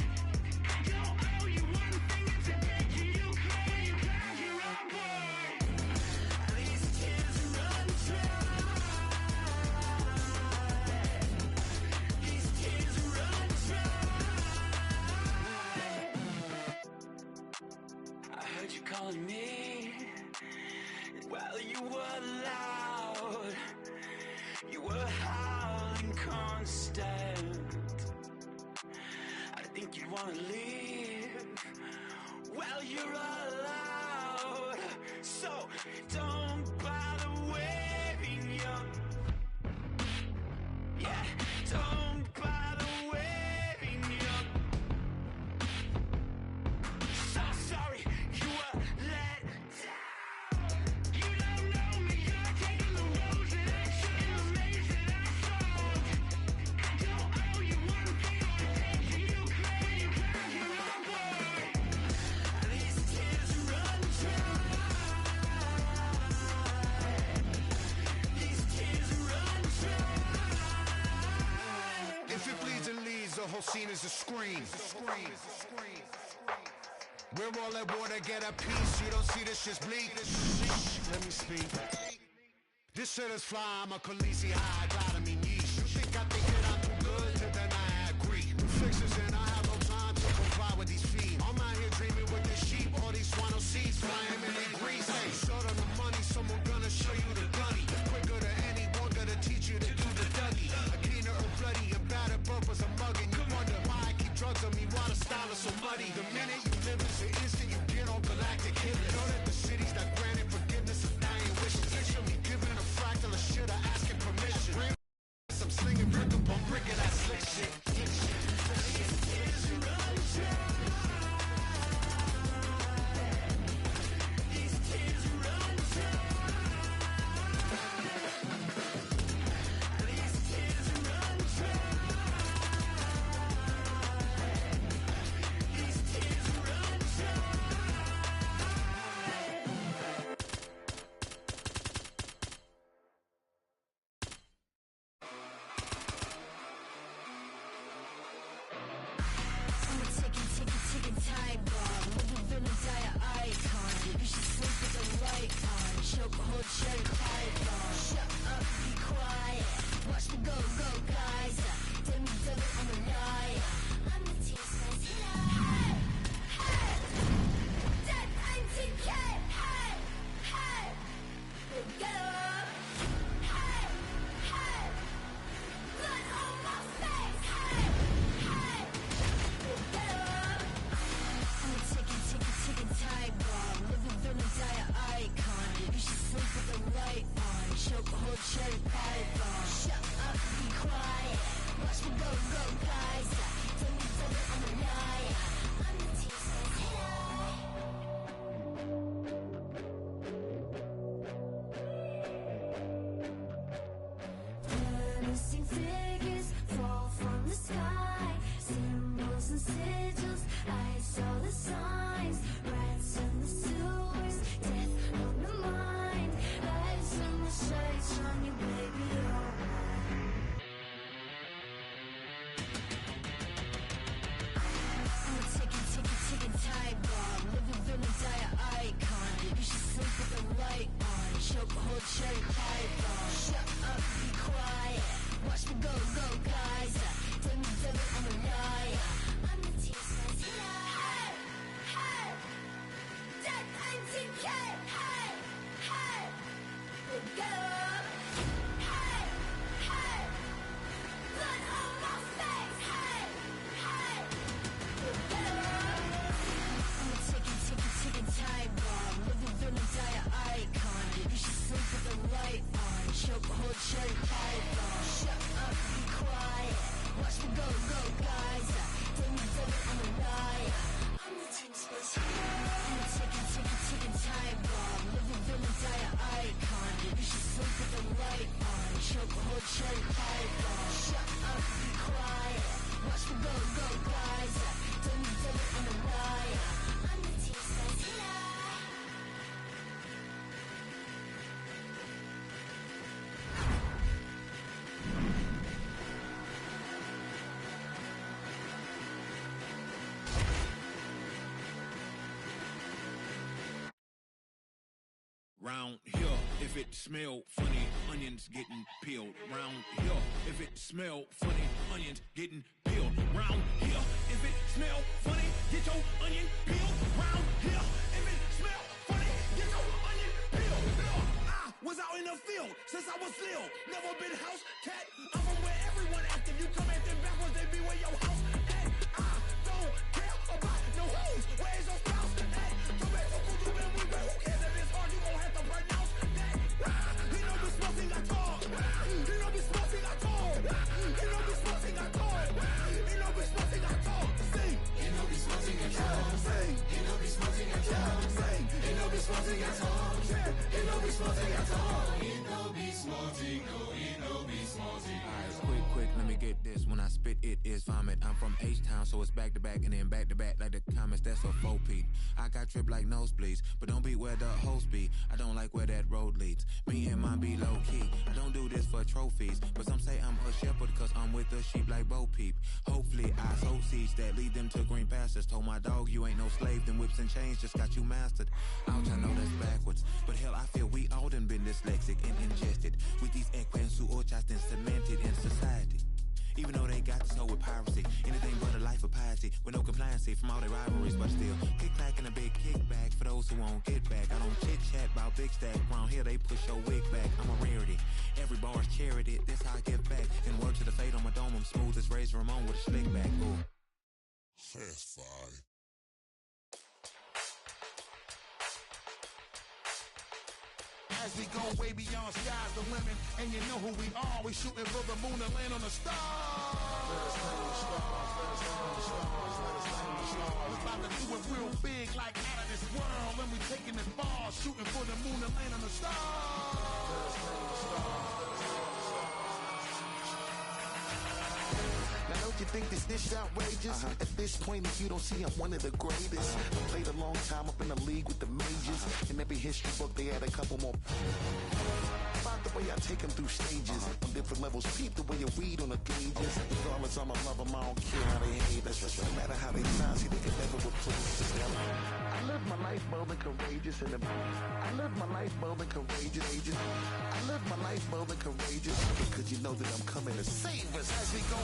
I don't owe you one thing, it's a debt to you, claim you cause you're on board. These tears run dry. These tears run dry. I heard you calling me. Well, you were loud. You were howling constant. I think you wanna leave. Well, you're allowed. So don't bother waving your. Yeah, don't bother waving your. So sorry, you were let down. You don't know me, you're taking the roads that I chose, the maze that I sought. I don't owe you one thing, it's a debt to you, claim you cause you're on board. These tears run dry. These tears run dry. If it bleeds and leads, the whole scene is a scream. We're all at war to get a piece. You don't see this shit's bleak. Let me speak. This shit is fly. I'm a Khaleesi high. Glad I mean yeesh. You think I think that I'm too good? Then I agree. New fixes and I have no time to comply with these fiends. I'm out here dreaming with the sheep. All these swano seeds flying in their grease. Hey, short on the money. Someone gonna show you the gunny. Quicker than anyone gonna teach you to do the Dougie. A keener or bloody and battered purpose. I'm mugging. You wonder why I keep drugs on me. Why the style is so muddy. The minute you live is the instant you get on galactic hit. Know that the cities that granted forgiveness of dying wishes. Literally giving a fractal of shit or asking permission. I'm slinging brick upon brick of that slick shit. These tears chokehold, cherry pie bomb. Shut up, be quiet. Watch me go, go, guys. Tell me, I'm a liar. I'm the T-Swiss Menacing figures fall from the sky. Symbols and sigils, I saw the signs. Rats in the sewers, death on the mind. Eyes in the shades on you, baby, alright. I'm a ticking time bomb. Living villain, dire icon. You should sleep with the light on. Chokehold, cherry pie bomb. Shut up, be quiet. Watch me go, go, guys. Tell me, I'm a liar. I'm the T-Swiss Hey, hey. Death NTK. Hey, hey. Get up. Hey, hey. Blood on my face. Hey, hey. Get up. I'm a ticking time bomb. Living villain, dire icon. You should sleep with the light on. Chokehold, cherry pie bomb. Shut up, be quiet. Watch me go, go, guys. Tell me, I'm a liar. I'm the T-Swiss I'm a ticking time bomb. Living villain, dire icon. You should sleep with the light on. Chokehold, cherry pie bomb. Shut up, be quiet. Watch me go, go, guys. Tell me, I'm a liar. I'm the T-Swiss Round here, if it smell funny, onions getting peeled. Round here, if it smell funny, onions getting peeled. Round here, if it smell funny, get your onion peeled. Round here, if it smell funny, get your onion peeled. I was out in the field since I was little. Never been house cat. I'm from where everyone active. You come acting backwards, they be where your house at. I don't care about no hoes. Where's your spouse at? Come back to Kudu and we who cares if it's hard? You gon' have to pronounce that. He don't be smoking at all. He don't be smoking at all. He don't be smoking at all. He don't be smoking at all. Sing. He don't be smoking at all. Sing. He don't be smoking at all. Sing. He don't be smoking at all. He don't be smoking at all. He don't be smoking. No, he don't be smoking. Alright, quick, let me get this. When I spit, it is vomit. I'm from H-Town, so it's back to back and then back to back like the comments. That's a 4-peat. I got drip like nosebleeds, but don't be where the hoes be. I don't like where that road leads. Me and mine be low key. I don't do this for trophies, but some say I'm a shepherd cause I'm with the sheep like Bo Peep. Hopefully I sow seeds that lead them to green pastures. Told my dog you ain't no slave, them whips and chains just got you mastered. Ouch, I know that's backwards, but hell I feel we all done been dyslexic and ingested with these equines who just been cemented in society. Even though they got this hoe with piracy, anything but a life of piety, with no compliancy from all their rivalries, but still, kickback and a big kickback for those who won't get back. I don't chit-chat about big stack, around here they push your wig back. I'm a rarity, every bar's charity, this how I give back. And word to the fate on my dome, I'm smooth as Razor Ramon with a slick back, ooh. Fast five. As we go way beyond sky's the limit, and you know who we are, we shooting for the moon and land on the stars. Let us land on the stars, let us land on the stars, let us land on the stars. We about to do it real big like out of this world, and we taking it far, shooting for the moon and land on the stars. Let us land on the stars. Now don't you think this outrageous? At this point, if you don't see I'm one of the greatest. I played a long time up in the league with the majors. In every history book, they had a couple more. About the way I take them through stages. On different levels, peep the way you read on the gauges. Regardless, I'ma love them, I don't care how they hate us. No matter how they try, see, they can never replace us. I live my life bold and courageous. I live my life bold and courageous. I live my life bold and courageous. Because you know that I'm coming to save us as we go.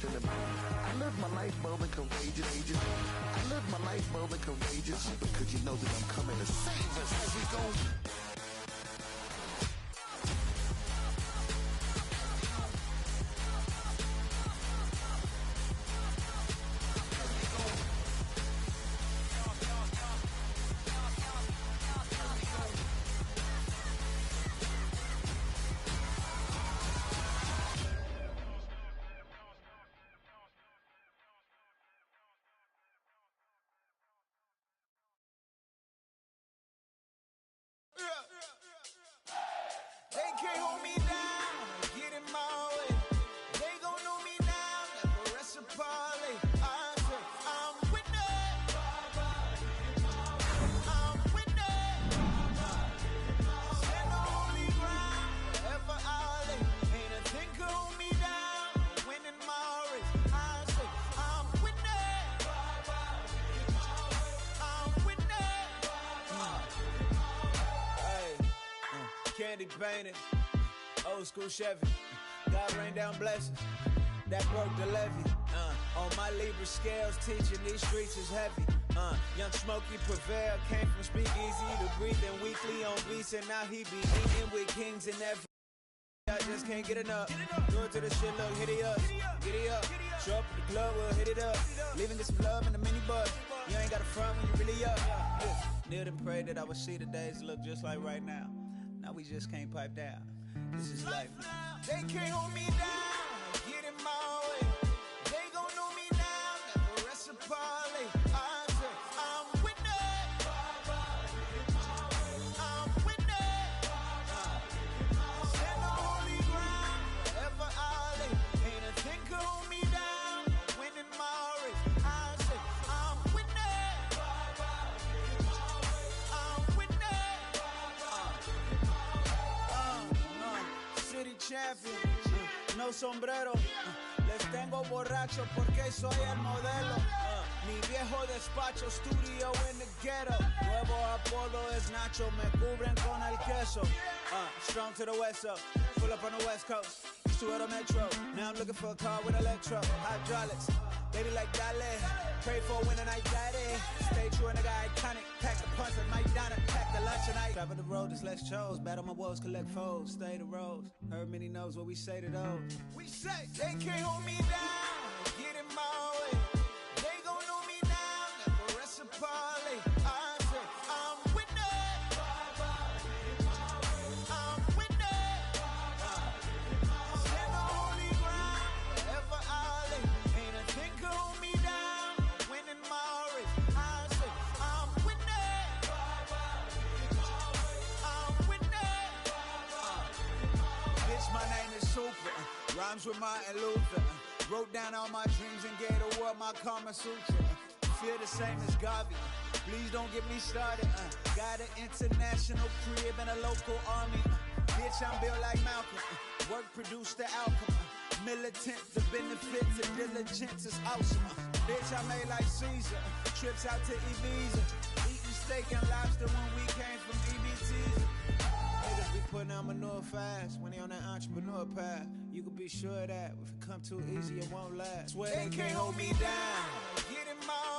to the I live my life bold and courageous. I live my life bold and courageous because you know that I'm coming to save us as we go. They can't hold me down, get in my way. They gon' know me now, never rest a parlay. I say, I'm winning. I'm winning. Stand on holy ground, wherever I lay. Ain't a thing can hold me down, winning my race. I say, I'm winning. I'm winning. Hey, candy painted. Old school Chevy, God rain down blessings, that broke the levee. On my Libra scales, teaching these streets is heavy. Young Smokey Prevail came from speakeasy to breathing weekly on beats, and now he be eating with kings and every. I just can't get enough. Do it to the shit, look, hit it up, get it up. Show up at the club, we'll hit it up. Leaving this love in the minibus. You ain't got a front when you really up. Kneeled and prayed that I would see the days look just like right now. Now we just can't pipe down. This is life now. They can't hold me down, get in my way. They gon' know me now, never rest a parlay. I say, I'm winning. I'm winning. Stand on holy ground, wherever I lay. Ain't a thing can hold me down, winning my race. I say, I'm winning. I'm winning. City champion, no sombrero. Les tengo borracho porque soy el modelo. Mi viejo despacho, studio in the ghetto. Nuevo apodo es Nacho, me cubren con el queso. Strong to the west, so pull up on the west coast. Used to at a metro, now I'm looking for a car with electro. Hydraulics, baby like Dale. Pray for a winter night, daddy. Stay true, nigga, iconic. Pack the punch like Mike Donna. Pack the lunch tonight. Travel the road, there's less chose. Battle my woes, collect foes. Stay the roads. Heard many knows what we say to those. We say they can't hold me down. Get in my way. They gon' know me now. Never rest a parlay. I say I'm winning. I'm winning. Stand on holy ground, wherever I lay. Ain't a thing can hold me down. Winning my race. I say I'm winning. I'm winning. Bitch, my name is Super. Rhymes with Martin Luther. Wrote down all my dreams and gave the world my Kama Sutra. Feel the same as Garvey. Please don't get me started. Got an international crib and a local army. Bitch, I'm built like Malcolm. Work produced the outcome. Militant, the benefits of diligence is awesome. Bitch, I made like Caesar. Trips out to Ibiza. Eating steak and lobster when we came from EBTs. Niggas be putting out manure fast when they on that entrepreneur path. You can be sure of that. If it come too easy, it won't last. Swear they can't hold me down. Get in my